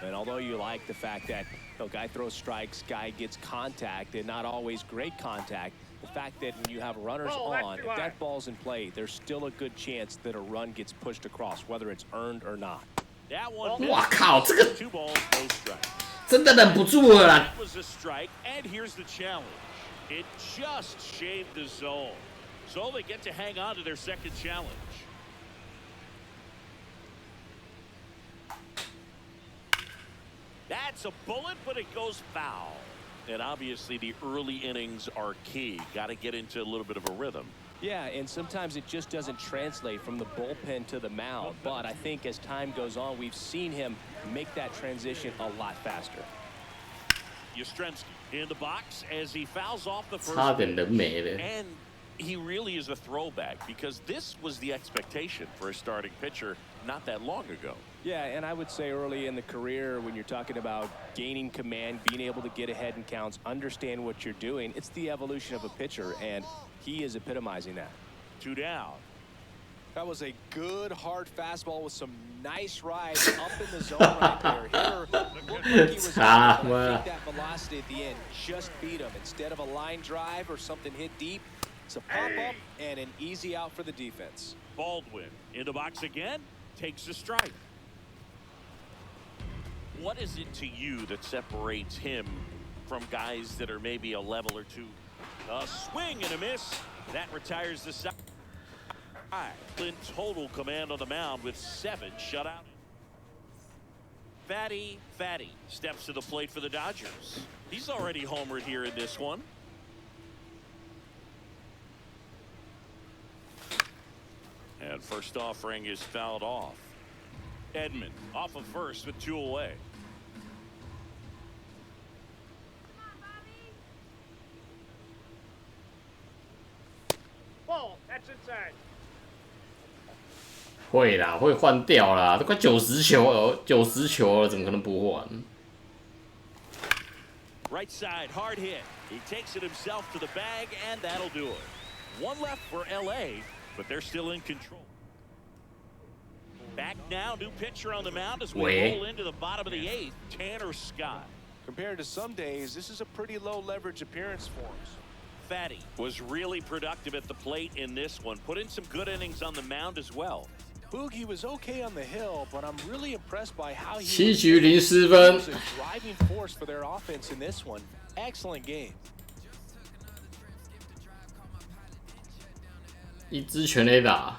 And although you like the fact that guy throws strikes, guy gets contact, and not always great contact, the fact that when you have runners on, if that ball's in play, there's still a good chance that a run gets pushed across, whether it's earned or not. That one 哇靠，这个 2 balls, no strikes. 真的忍不住了啦。 That was a strike, and here's the challenge. It just shaved the zone. So they get to hang on to their second challenge. That's a bullet, but it goes foul. And obviously the early innings are key. Got to get into a little bit of a rhythm. Yeah, and sometimes it just doesn't translate from the bullpen to the mound. But I think as time goes on, we've seen him make that transition a lot faster. Yastrzemski in the box as he fouls off the first. 差点人没了。 And he really is a throwback because this was the expectation for a starting pitcher not that long ago. Yeah, and I would say early in the career when you're talking about gaining command, being able to get ahead in counts, understand what you're doing, it's the evolution of a pitcher, and he is epitomizing that. 2 down. That was a good hard fastball with some nice rise up in the zone right there. Hitter looked like he was able to take that velocity at the end, just beat him. Instead of a line drive or something hit deep, it's a pop-up and an easy out for the defense. Baldwin in the box again, takes a strike. What is it to you that separates him from guys that are maybe a level or two? A swing and a miss. That retires the side. In total command on the mound with 7 shutout. Fatty steps to the plate for the Dodgers. He's already homered here in this one. And first offering is fouled off. Edman off of first with 2 away. Ball, that's inside. 会啦，会换掉啦，都快90球了，90球了，怎么可能不换？ Right side, hard hit. He takes it himself to the bag, and that'll do it. One left for LA, but they're still in control. Back now, new pitcher on the mound as we roll into the bottom of the 8th, Tanner Scott. Compared to some days, this is a pretty low leverage appearance for him. Fatty was really productive at the plate in this one. Put in some good innings on the mound as well. Boogie was okay on the hill, but I'm really impressed by how he 7局0失分 was a driving force for their offense in this one. Excellent game. 一支全垒打。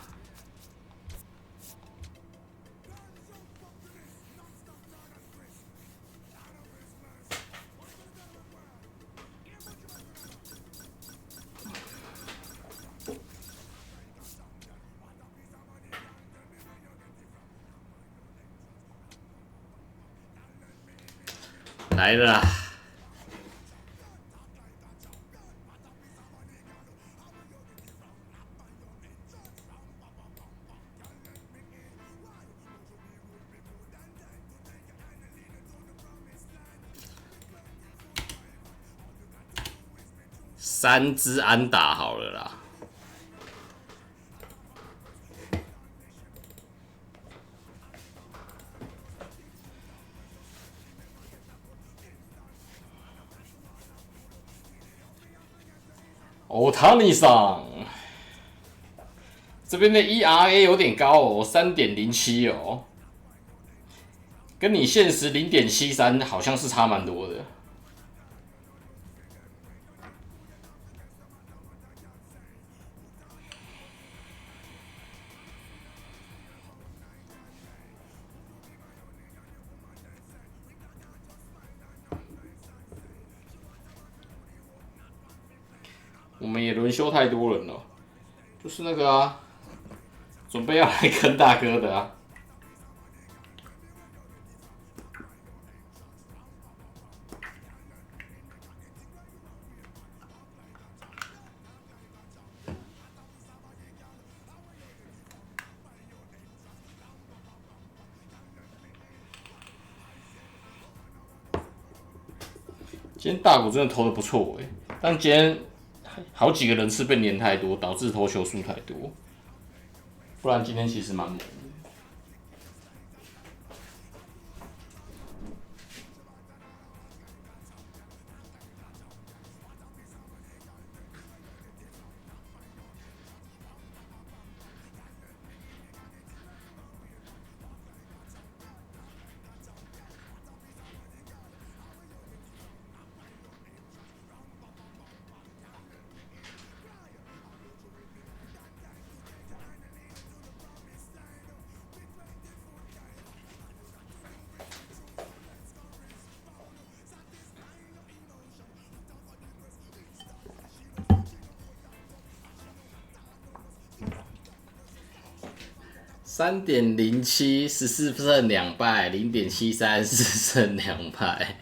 来了啦！3支安打好了啦。欧塔尼桑，这边的 ERA 有点高哦，3.07哦，跟你现实0.73好像是差蛮多的。我们也轮休太多人了，就是那个啊，准备要来坑大哥的啊。今天大谷真的投的不错哎，但今天好几个人次被黏太多，导致投球数太多，不然今天其实蛮猛的。3.07，14胜2败，0.73，4胜2败，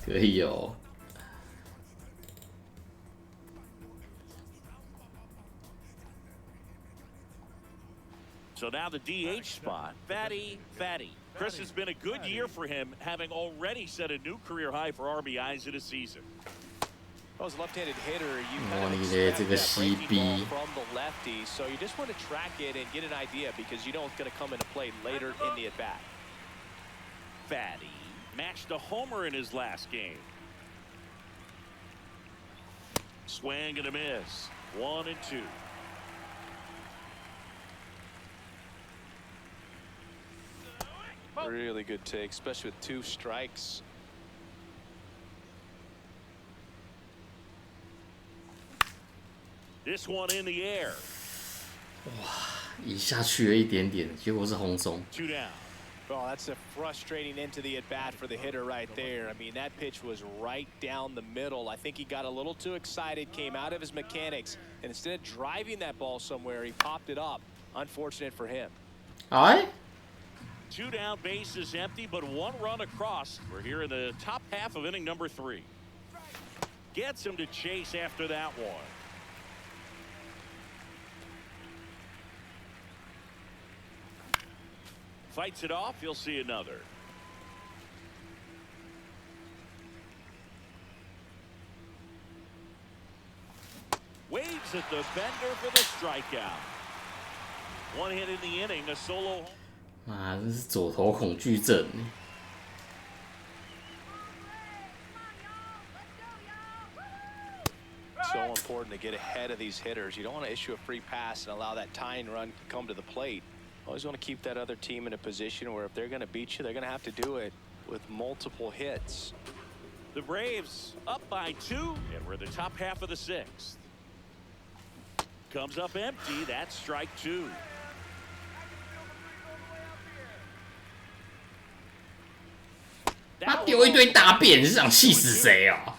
可以哦。So now the DH spot, Fatty. Chris, has been a good year for him, having already set a new career high for RBIs in a season. Well, as a left-handed hitter, you Oh, kind of yeah, expect it's like a that breaking CB. ball from the lefty, so you just want to track it and get an idea because you know it's going to come into play later in the at-bat. Fatty matched a homer in his last game. Swing and a miss. 1 and 2. Really good take, especially with 2 strikes. This one in the air. 移下去了一点点，结果是红中。 2 down. Well, that's a frustrating end to the at-bat for the hitter right there. I mean, that pitch was right down the middle. I think he got a little too excited, came out of his mechanics, and instead of driving that ball somewhere, he popped it up. Unfortunate for him. Alright. 2 down, bases empty, but 1 run across. We're here in the top half of inning number 3. Gets him to chase after that one. Fights it off. You'll see another. Waves at the bender for the strikeout. 1 hit in the inning, a solo home. 妈，这是左投恐惧症。 So important to get ahead of these hitters. You don't want to issue a free pass and allow that tying run to come to the plate. Always want to keep that other team in a position where if they're going to beat you, they're going to have to do it with multiple hits. The Braves up by 2, and we're in the top half of the 6th. Comes up empty. That's strike 2.他丢一堆大便，你是想气死谁啊？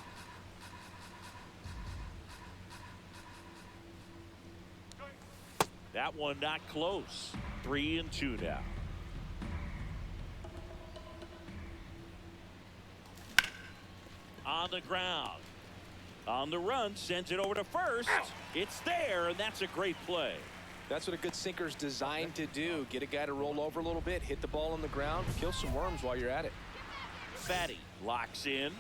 That one not close. 3-2 now. On the ground. On the run, sends it over to first. It's there, and that's a great play. That's what a good sinker's designed to do. Get a guy to roll over a little bit, hit the ball on the ground, kill some worms while you're at it. Fatty locks in.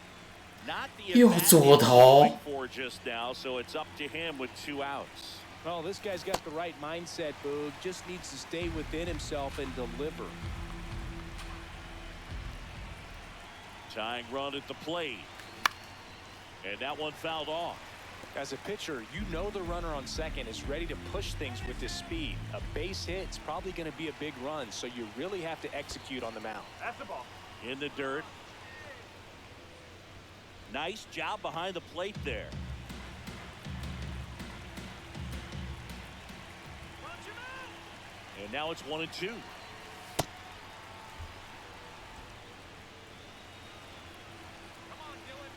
Not the 又左投。 for just now, so it's up to him with 2 outs. Well, this guy's got the right mindset, Boog. Just needs to stay within himself and deliver. Tying run at the plate. And that one fouled off. As a pitcher, you know the runner on second is ready to push things with his speed. A base hit is probably going to be a big run, so you really have to execute on the mound. That's the ball. In the dirt. Nice job behind the plate there. And now it's 1-2. Come on, Dylan.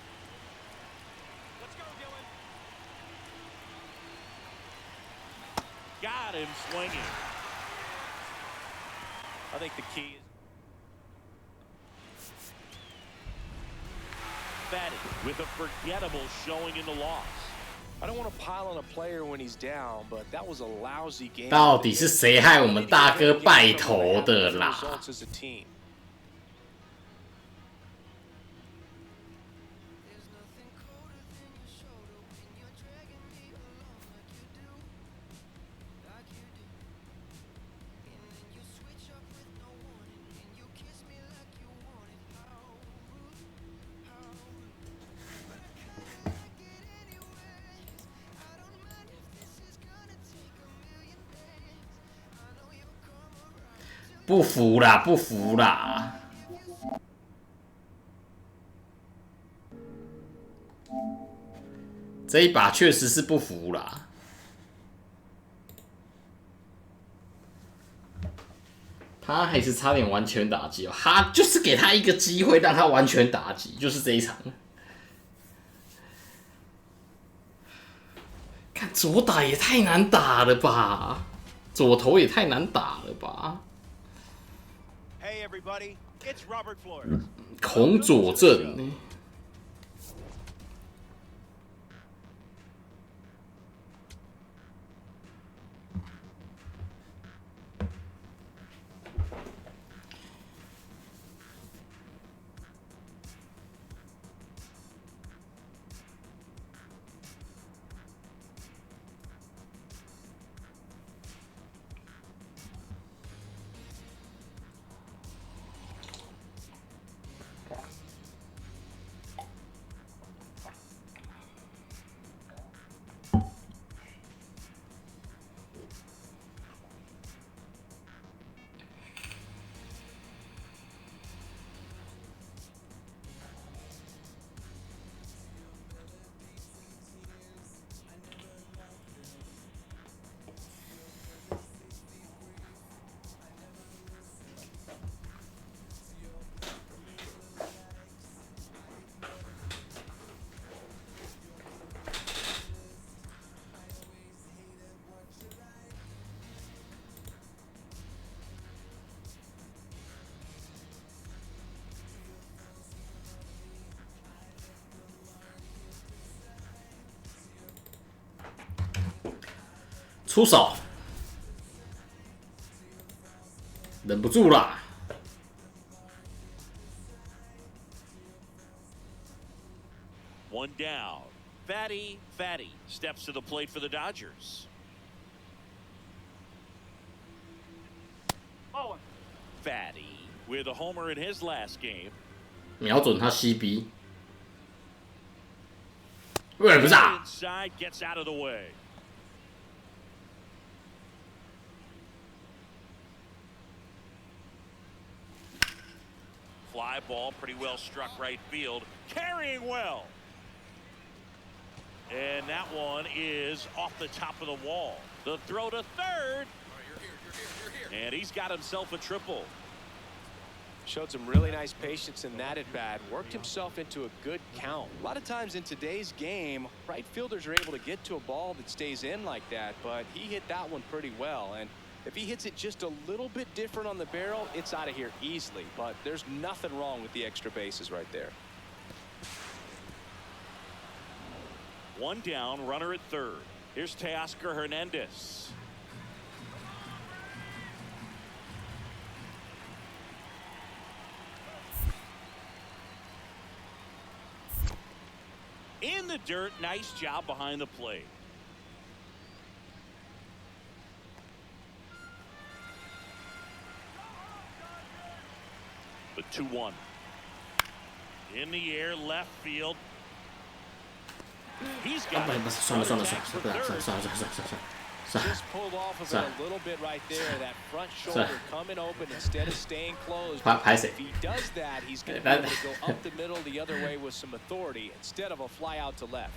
Let's go, Dylan. Got him swinging. I think the key is Fatty with a forgettable showing in the loss. I don't want to pile on a player when he's down, but that was a lousy game. 到底是谁害我们大哥败投的啦？ Results as a team.不服啦，不服啦！这一把确实是不服啦。他还是差点完全打击哦，他就是给他一个机会让他完全打击，就是这一场。看左打也太难打了吧，左投也太难打了吧。 Hey, everybody. It's Robert Flores. 恐左症。出手，忍不住啦。One down. Fatty steps to the plate for the Dodgers. Fatty with a homer in his last game. 瞄准他 CB， 喂，不是啊， Inside gets out of the way. Fly ball, pretty well struck right field, carrying well. And that one is off the top of the wall. The throw to third. And he's got himself a triple. Showed some really nice patience in that at bat. Worked himself into a good count. A lot of times in today's game, right fielders are able to get to a ball that stays in like that, but he hit that one pretty well. And if he hits it just a little bit different on the barrel, it's out of here easily. But there's nothing wrong with the extra bases right there. One down, runner at third. Here's Teoscar Hernandez. In the dirt, nice job behind the plate. The 2-1. In the air, left field. He's got it.算了， Just pulled off of it a little bit right there. That front shoulder coming open instead of staying closed. If he does that, he's going to be able to go up the middle the other way with some authority instead of a fly out to left.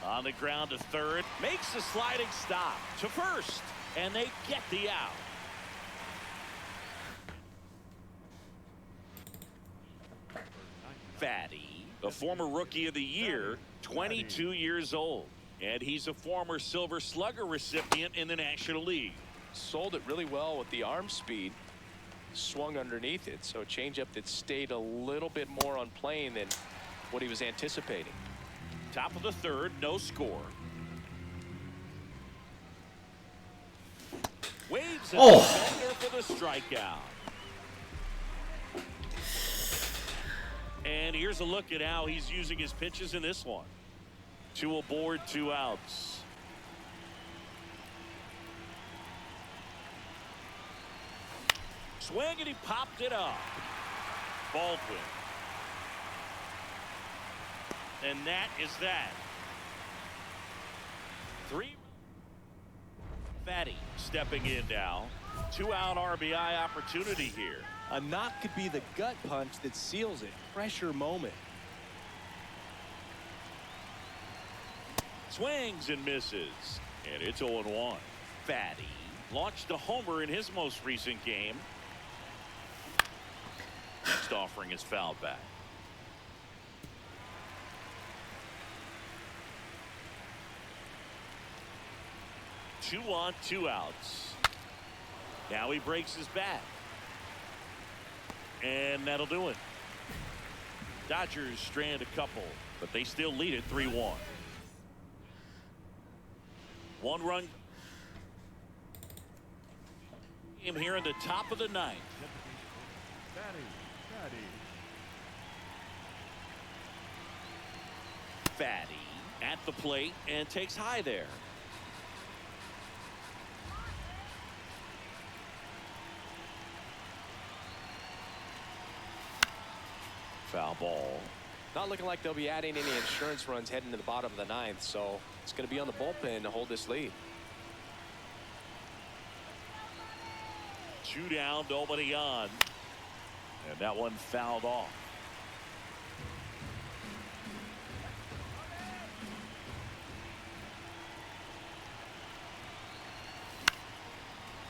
On the ground to third, makes the sliding stop to first, and they get the out. Fatty, the former Rookie of the Year, 22 years old, and he's a former Silver Slugger recipient in the National League. Sold it really well with the arm speed. Swung underneath it, so a changeup that stayed a little bit more on plane than what he was anticipating. Top of the third, no score. Waves at the defender for the strikeout. And here's a look at how he's using his pitches in this one. 2 aboard, 2 outs. Swing, and he popped it up. Baldwin. And that is that. 3. Fatty stepping in now. 2-out RBI opportunity here. A knock could be the gut punch that seals it. Pressure moment. Swings and misses. And it's 0-1. Fatty launched a homer in his most recent game. Next offering is fouled back. Two on, 2 outs. Now he breaks his bat. And that'll do it. Dodgers strand a couple, but they still lead it 3-1. 1 run game here in the top of the 9th. Fatty at the plate and takes high there. Foul ball. Not looking like they'll be adding any insurance runs heading to the bottom of the 9th, so it's going to be on the bullpen to hold this lead. 2 down, nobody on. And that one fouled off.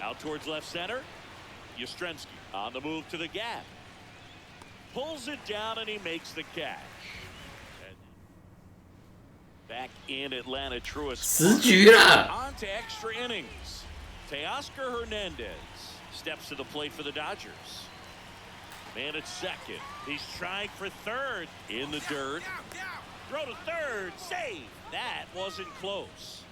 Out towards left center. Yastrzemski on the move to the gap. Pulls it down and he makes the catch. And back in Atlanta, Truist. 10局了。 On to extra innings. Teoscar Hernandez steps to the plate for the Dodgers. Man at second. He's trying for third. In the dirt. Throw to third. Save. That wasn't close.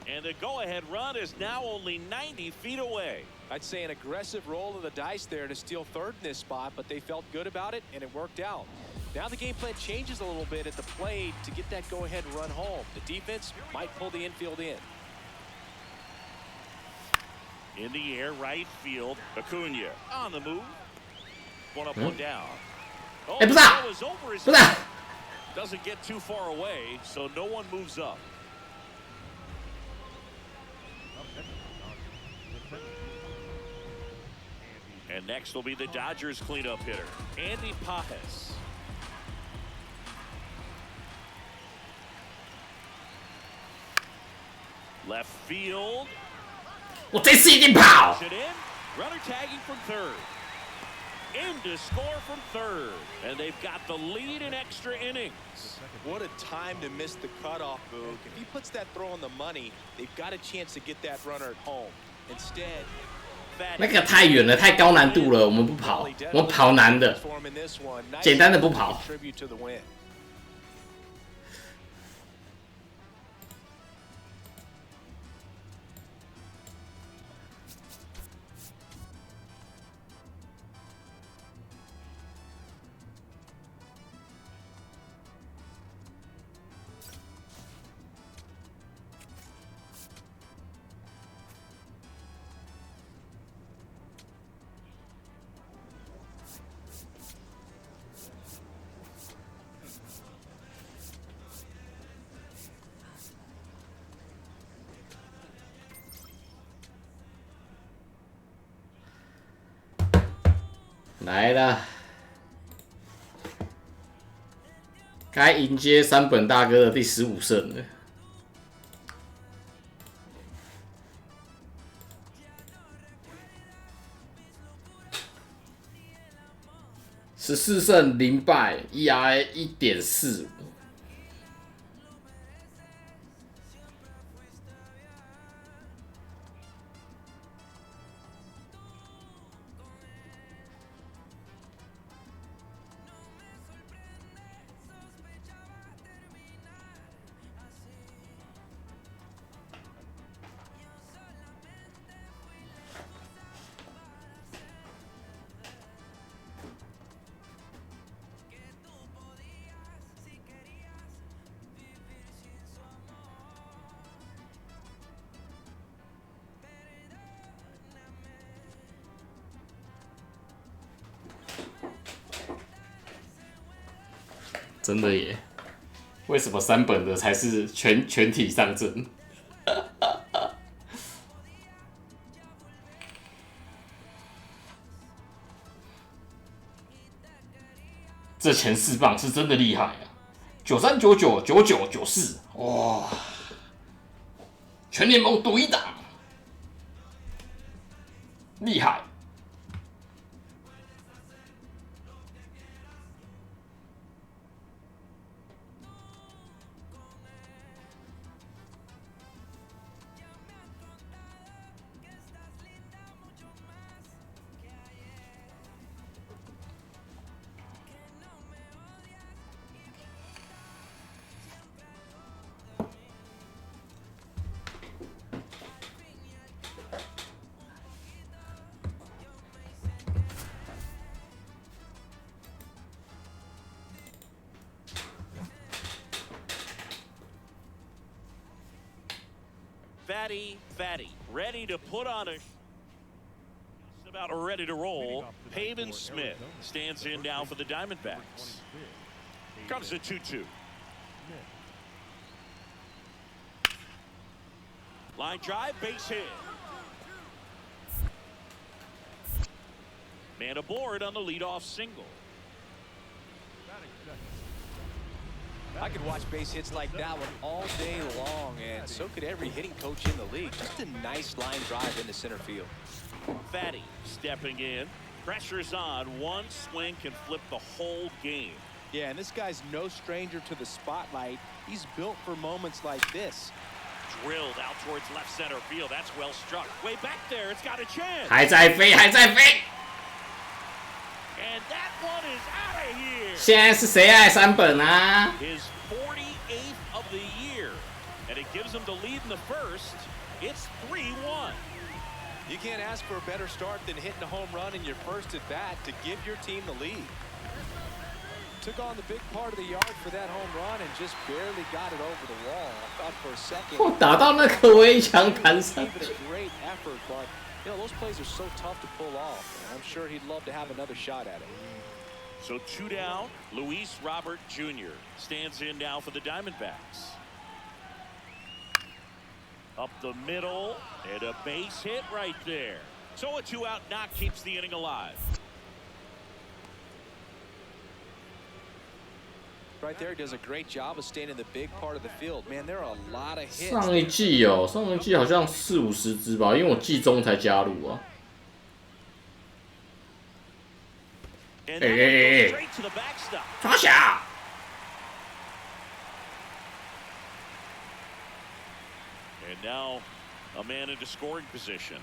And the go-ahead run is now only 90 feet away. I'd say an aggressive roll of the dice there to steal third in this spot, but they felt good about it, and it worked out. Now the game plan changes a little bit at the plate to get that go-ahead run home. The defense might pull the infield in. In the air, right field. Acuna on the move. One up, one down. Oh, Hey, the blah! ball is over his Blah! head. Doesn't get too far away, so no one moves up. Up next for the Dodgers, the center fielder, And next will be the Dodgers cleanup hitter, Andy Pajes. Left field. 我这次一定跑。 It in. Runner tagging from third. In to score from third. And they've got the lead in extra innings. What a time to miss the cutoff, Boog. If he puts that throw on the money, they've got a chance to get that runner at home. Instead, 那个太远了，太高难度了，我们不跑，我们跑难的， for him in this one. Nice 简单的不跑。 contribute to the win. 来了，该迎接山本大哥的第15胜了。14胜0败 ，ERA 1.45。真的耶？为什么山本的才是全体上阵？这前4棒是真的厉害啊！93、99、99、94，哇！全联盟独一档，厉害！Fatty, ready to put on a. Just about ready to roll. Pavin Smith stands in now for the Diamondbacks. Comes the 2-2. Line drive, base hit. Man aboard on the leadoff single. I could watch base hits like that one all day long, and so could every hitting coach in the league. Just a nice line drive into center field. Fatty stepping in. Pressure's on. One swing can flip the whole game. Yeah, and this guy's no stranger to the spotlight. He's built for moments like this. Drilled out towards left center field. That's well struck. Way back there. It's got a chance. 还在飞，还在飞。And that one is out of here. 现在是谁爱三本啊？ His 48th of the year, and it gives him the lead in the first. It's 3-1. You can't ask for a better start than hitting a home run in your first at bat to give your team the lead. Took on the big part of the yard for that home run and just barely got it over the wall. I thought for a second. 我打到那个围墙弹上 Gave it 去 a。great effort, but you know those plays are so tough to pull off. And I'm sure he'd love to have another shot at it. So 2 down. Luis Robert Jr. stands in now for the Diamondbacks. Up the middle, and a base hit right there. So a 2-out knock keeps the inning alive. Right there, does a great job of staying in the big part of the field. Man, there are a lot of hits. 上一季哦，上一季好像40-50支吧，因为我季中才加入啊。 And that one goes straight to the backstop. 抓小。 And now a man into scoring position.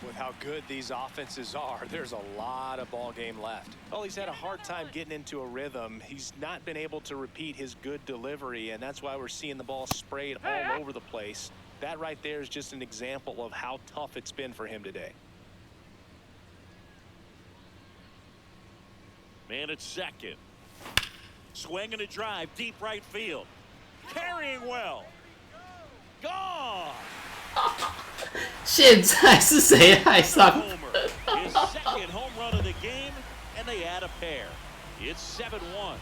With how good these offenses are, there's a lot of ball game left. Well, he's had a hard time getting into a rhythm. He's not been able to repeat his good delivery, and that's why we're seeing the ball sprayed all over the place. That right there is just an example of how tough it's been for him today. Man at second. Swing and a drive, deep right field. Carrying well. Gone. 现在是谁爱上？ Homer, his second home run of the game, and they add a pair. It's 7-1.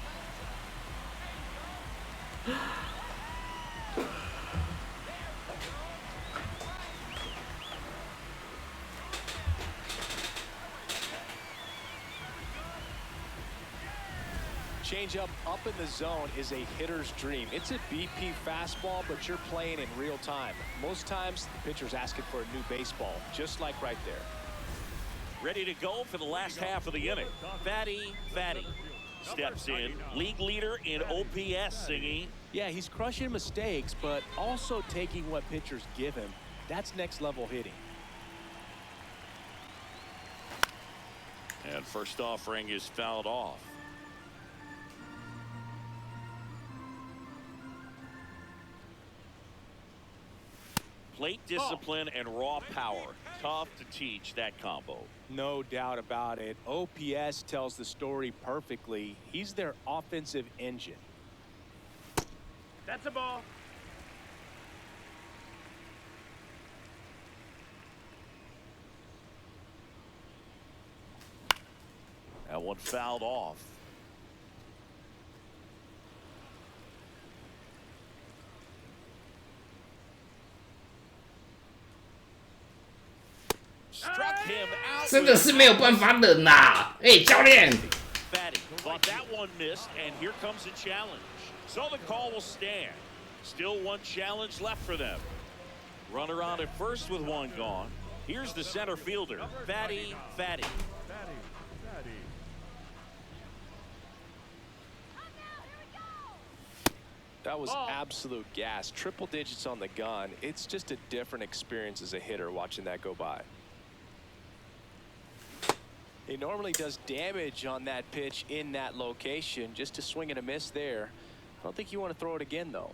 Changeup up in the zone is a hitter's dream. It's a BP fastball, but you're playing in real time. Most times, the pitcher's asking for a new baseball, just like right there. Ready to go for the last half of the inning. Fatty steps in. League leader in OPS, Singy. Yeah, he's crushing mistakes, but also taking what pitchers give him. That's next level hitting. And first offering is fouled off. Plate discipline and raw power. Tough to teach that combo. No doubt about it. OPS tells the story perfectly. He's their offensive engine. That's a ball. That one fouled off. Struck him out. 真的是没有办法忍呐！哎，教练。 Fatty thought that one missed, and here comes a challenge. So the call will stand. Still one challenge left for them. Runner on at first with one gone. Here's the center fielder, Fatty. Fatty. That was absolute gas. Triple digits on the gun. It's just a different experience as a hitter watching that go by. He normally does damage on that pitch in that location. Just a swing and a miss there. I don't think you want to throw it again, though.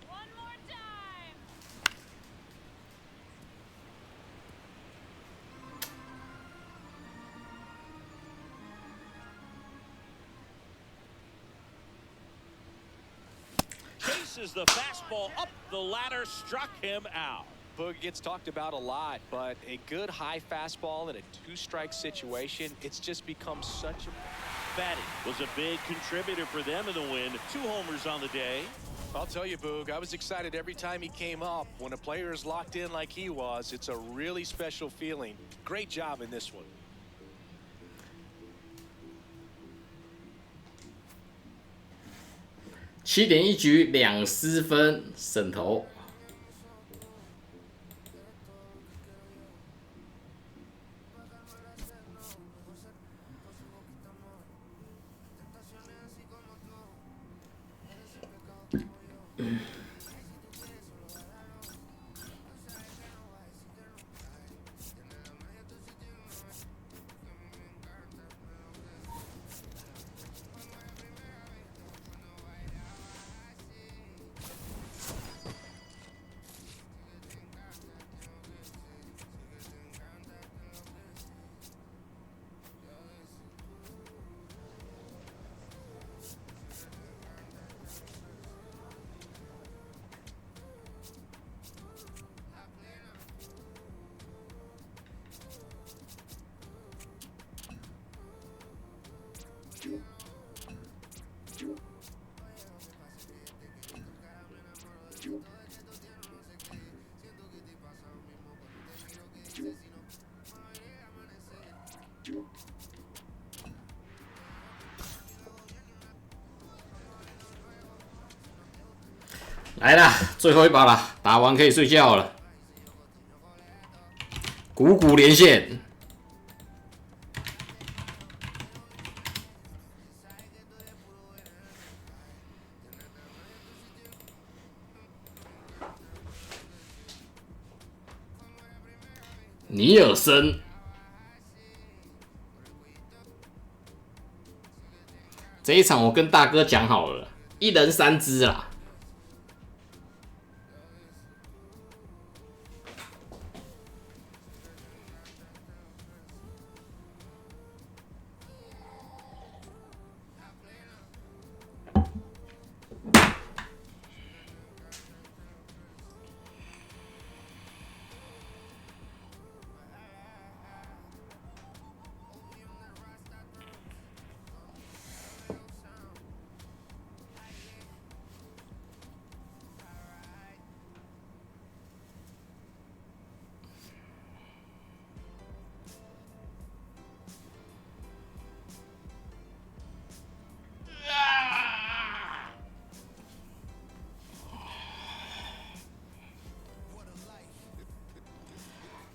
One more time. Chases the fastball up the ladder, struck him out. Boog gets talked about a lot, but a good high fastball in a two-strike situation, it's just become such a... Fatty was a big contributor for them in the win. 2 homers on the day. I'll tell you, Boog, I was excited every time he came up. When a player is locked in like he was, it's a really special feeling. Great job in this one. 7点1局2失分，省头。来啦，最后一把啦，打完可以睡觉了。股股连线，尼尔森。这一场我跟大哥讲好了，一人3只啦。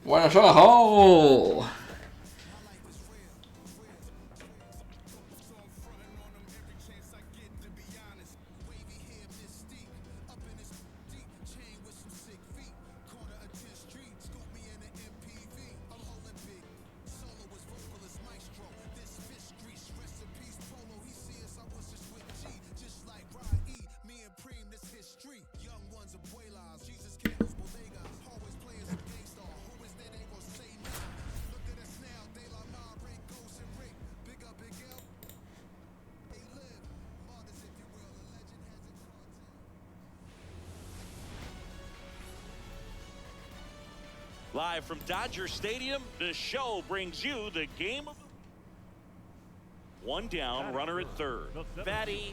晚上好。Live from Dodger Stadium, the show brings you the game of one down, runner at third. Fatty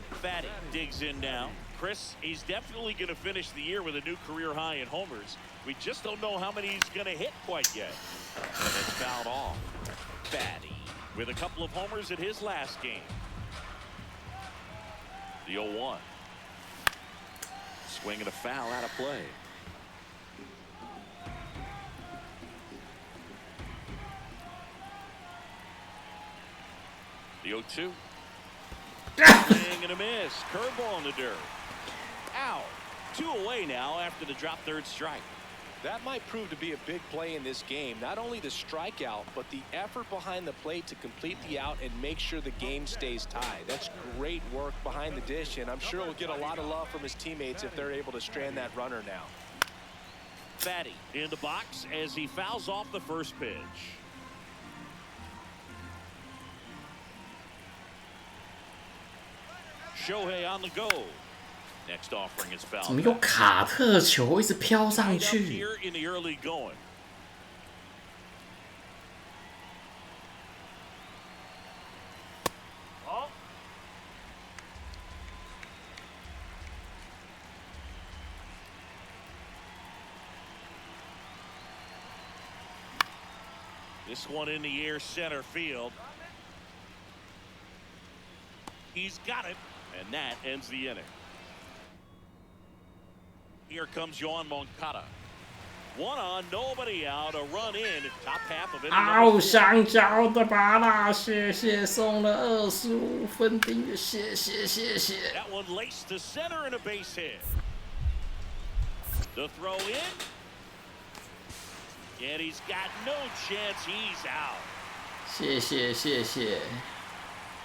digs in now. Chris, he's definitely going to finish the year with a new career high in homers. We just don't know how many he's going to hit quite yet. And it's fouled off. Fatty with a couple of homers at his last game. The 0-1. Swing and a foul out of play. The 0-2. Swing and a miss. Curveball in the dirt. Out. 2 away now after the drop third strike. That might prove to be a big play in this game. Not only the strikeout, but the effort behind the plate to complete the out and make sure the game stays tied. That's great work behind the dish, and I'm sure he'll get a lot of love from his teammates if they're able to strand that runner now. Fatty in the box as he fouls off the first pitch. Shohei on the go. Next offering is foul. 怎么有卡特球一直飘上 Up 去？ here in the early going. This one in the air, center field. He's got it, and that ends the inning. Here comes Yoan Moncada. 1 on, nobody out, a run in, top half of it. 好香蕉的拔蜡，谢谢送了25分订阅，谢谢谢谢。 That one laced to center and a base hit. The throw in. And he's got no chance. He's out. 谢谢谢谢。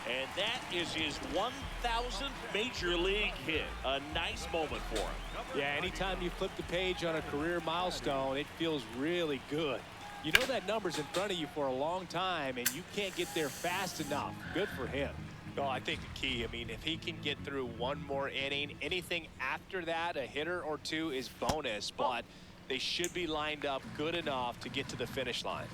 And that is his 1,000th major league hit. A nice moment for him. Yeah, anytime you flip the page on a career milestone, it feels really good. You know that number's in front of you for a long time, and you can't get there fast enough. Good for him. Well, I think the key, I mean, if he can get through one more inning, anything after that, a hitter or two is bonus, but they should be lined up good enough to get to the finish line.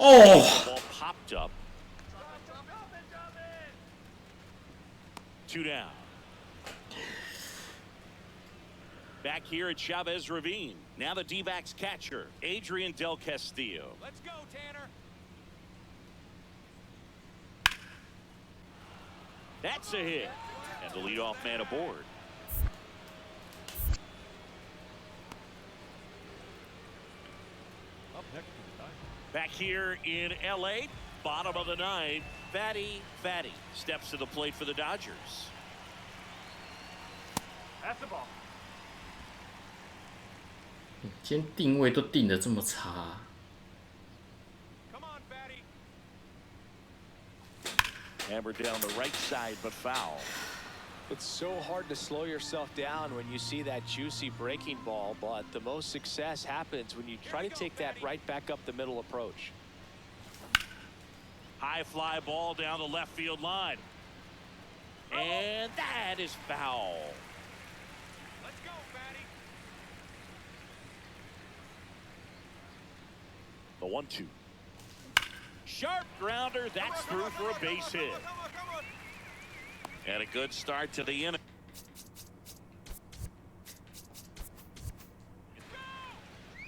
Oh. Ball popped up. 2 down. Back here at Chavez Ravine. Now the D-backs catcher, Adrian Del Castillo. Let's go, Tanner. That's a hit. And the leadoff man aboard. Up next to the diamond. Back here in LA, bottom of the ninth, Fatty steps to the plate for the Dodgers. That's the ball. 今天定位都定得这么差。 Come on, Fatty. Hammered down the right side, but foul. It's so hard to slow yourself down when you see that juicy breaking ball, but the most success happens when you try to take that right back up the middle approach. High fly ball down the left field line. And that is foul. Let's go, Fatty. The 1-2. Sharp grounder. That's through for a base hit. And a good start to the inning.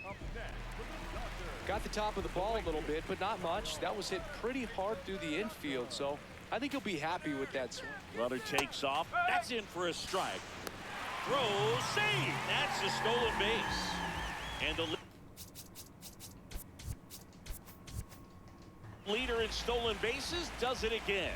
Up next for the Dodgers. Got the top of the ball a little bit, but not much. That was hit pretty hard through the infield, so I think he'll be happy with that swing. Runner takes off. That's in for a strike. Throws, save. That's a stolen base. And the leader in stolen bases does it again.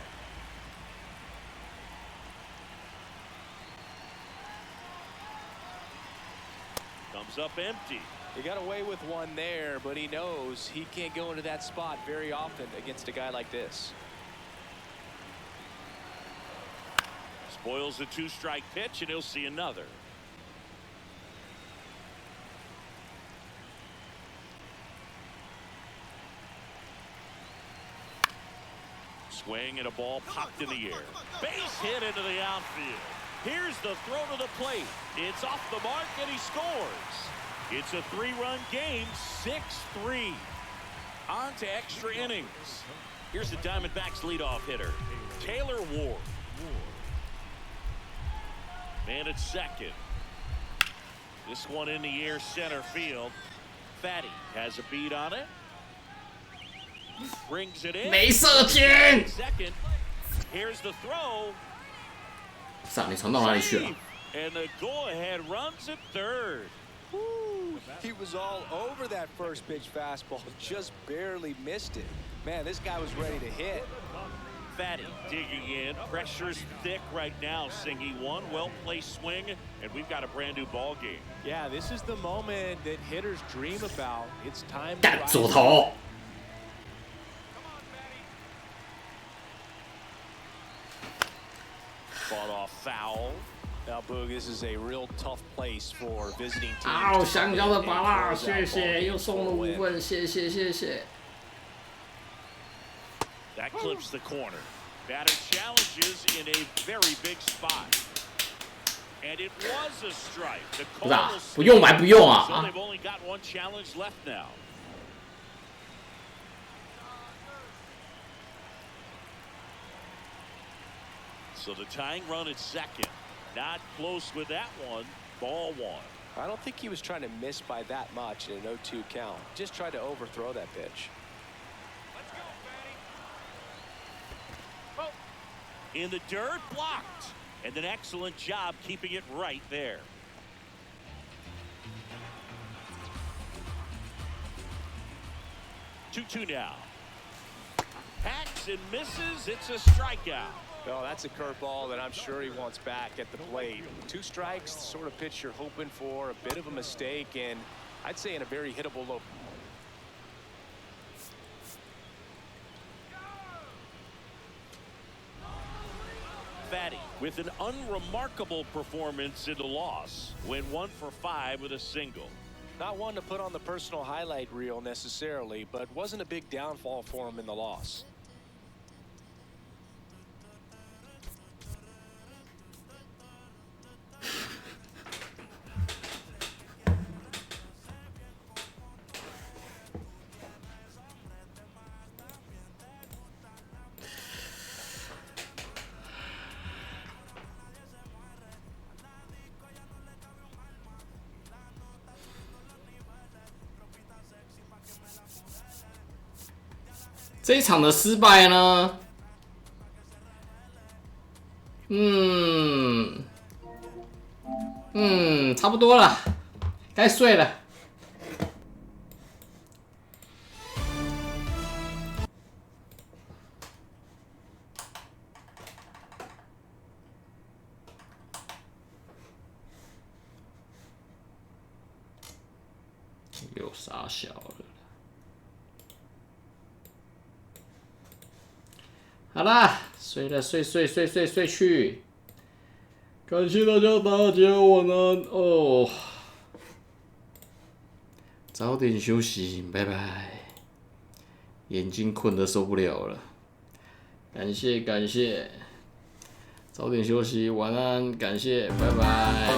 Comes up empty. He got away with one there, but he knows he can't go into that spot very often against a guy like this. Spoils the 2-strike pitch, and he'll see another. Swing and a ball popped in the air. Base hit into the outfield. Here's the throw to the plate. It's off the mark, and he scores. It's a 3-run game, 6-3. On to extra innings. Here's the Diamondbacks leadoff hitter, Taylor Ward. Man at second. This one in the air, center field. Fatty has a beat on it. Brings it in. 没射箭。 Second. Here's the throw. 上你传到哪里去了？ And the go-ahead runs at third. Woo, he was all over that first pitch fastball, just barely missed it. Man, this guy was ready to hit. Fatty digging in. Pressure's thick right now, Singy. One well-placed swing, and we've got a brand-new ball game. Yeah, this is the moment that hitters dream about. It's time to 干 rise 左头。 Fought off foul. Now, Boog, this is a real tough place for visiting teams. 好香蕉的芭乐，谢谢，又送了5份，谢谢谢谢。 That clips the corner. Batter challenges in a very big spot. And it was a strike. The 不是啊 Cardinals 不用白不用 So 啊！ they've only got one challenge left now. So the tying run at second. Not close with that one. Ball 1. I don't think he was trying to miss by that much in an 0-2 count. Just tried to overthrow that pitch. Let's go, Fatty. In the dirt, blocked. And an excellent job keeping it right there. Two now. Hacks and misses. It's a strikeout. Well, that's a curveball that I'm sure he wants back at the plate. 2 strikes, the sort of pitch you're hoping for, a bit of a mistake, and I'd say in a very hittable low. Fatty with an unremarkable performance in the loss. Went 1 for 5 with a single. Not one to put on the personal highlight reel necessarily, but wasn't a big downfall for him in the loss.这一场的失败呢，差不多了，该睡了。又傻小了。好啦，睡了，睡去。感谢大家大家晚安哦，早点休息，拜拜。眼睛困得受不了了，感谢，早点休息，晚安，感谢，拜拜，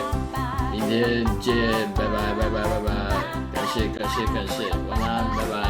明天见，拜拜，感谢，晚安，拜拜。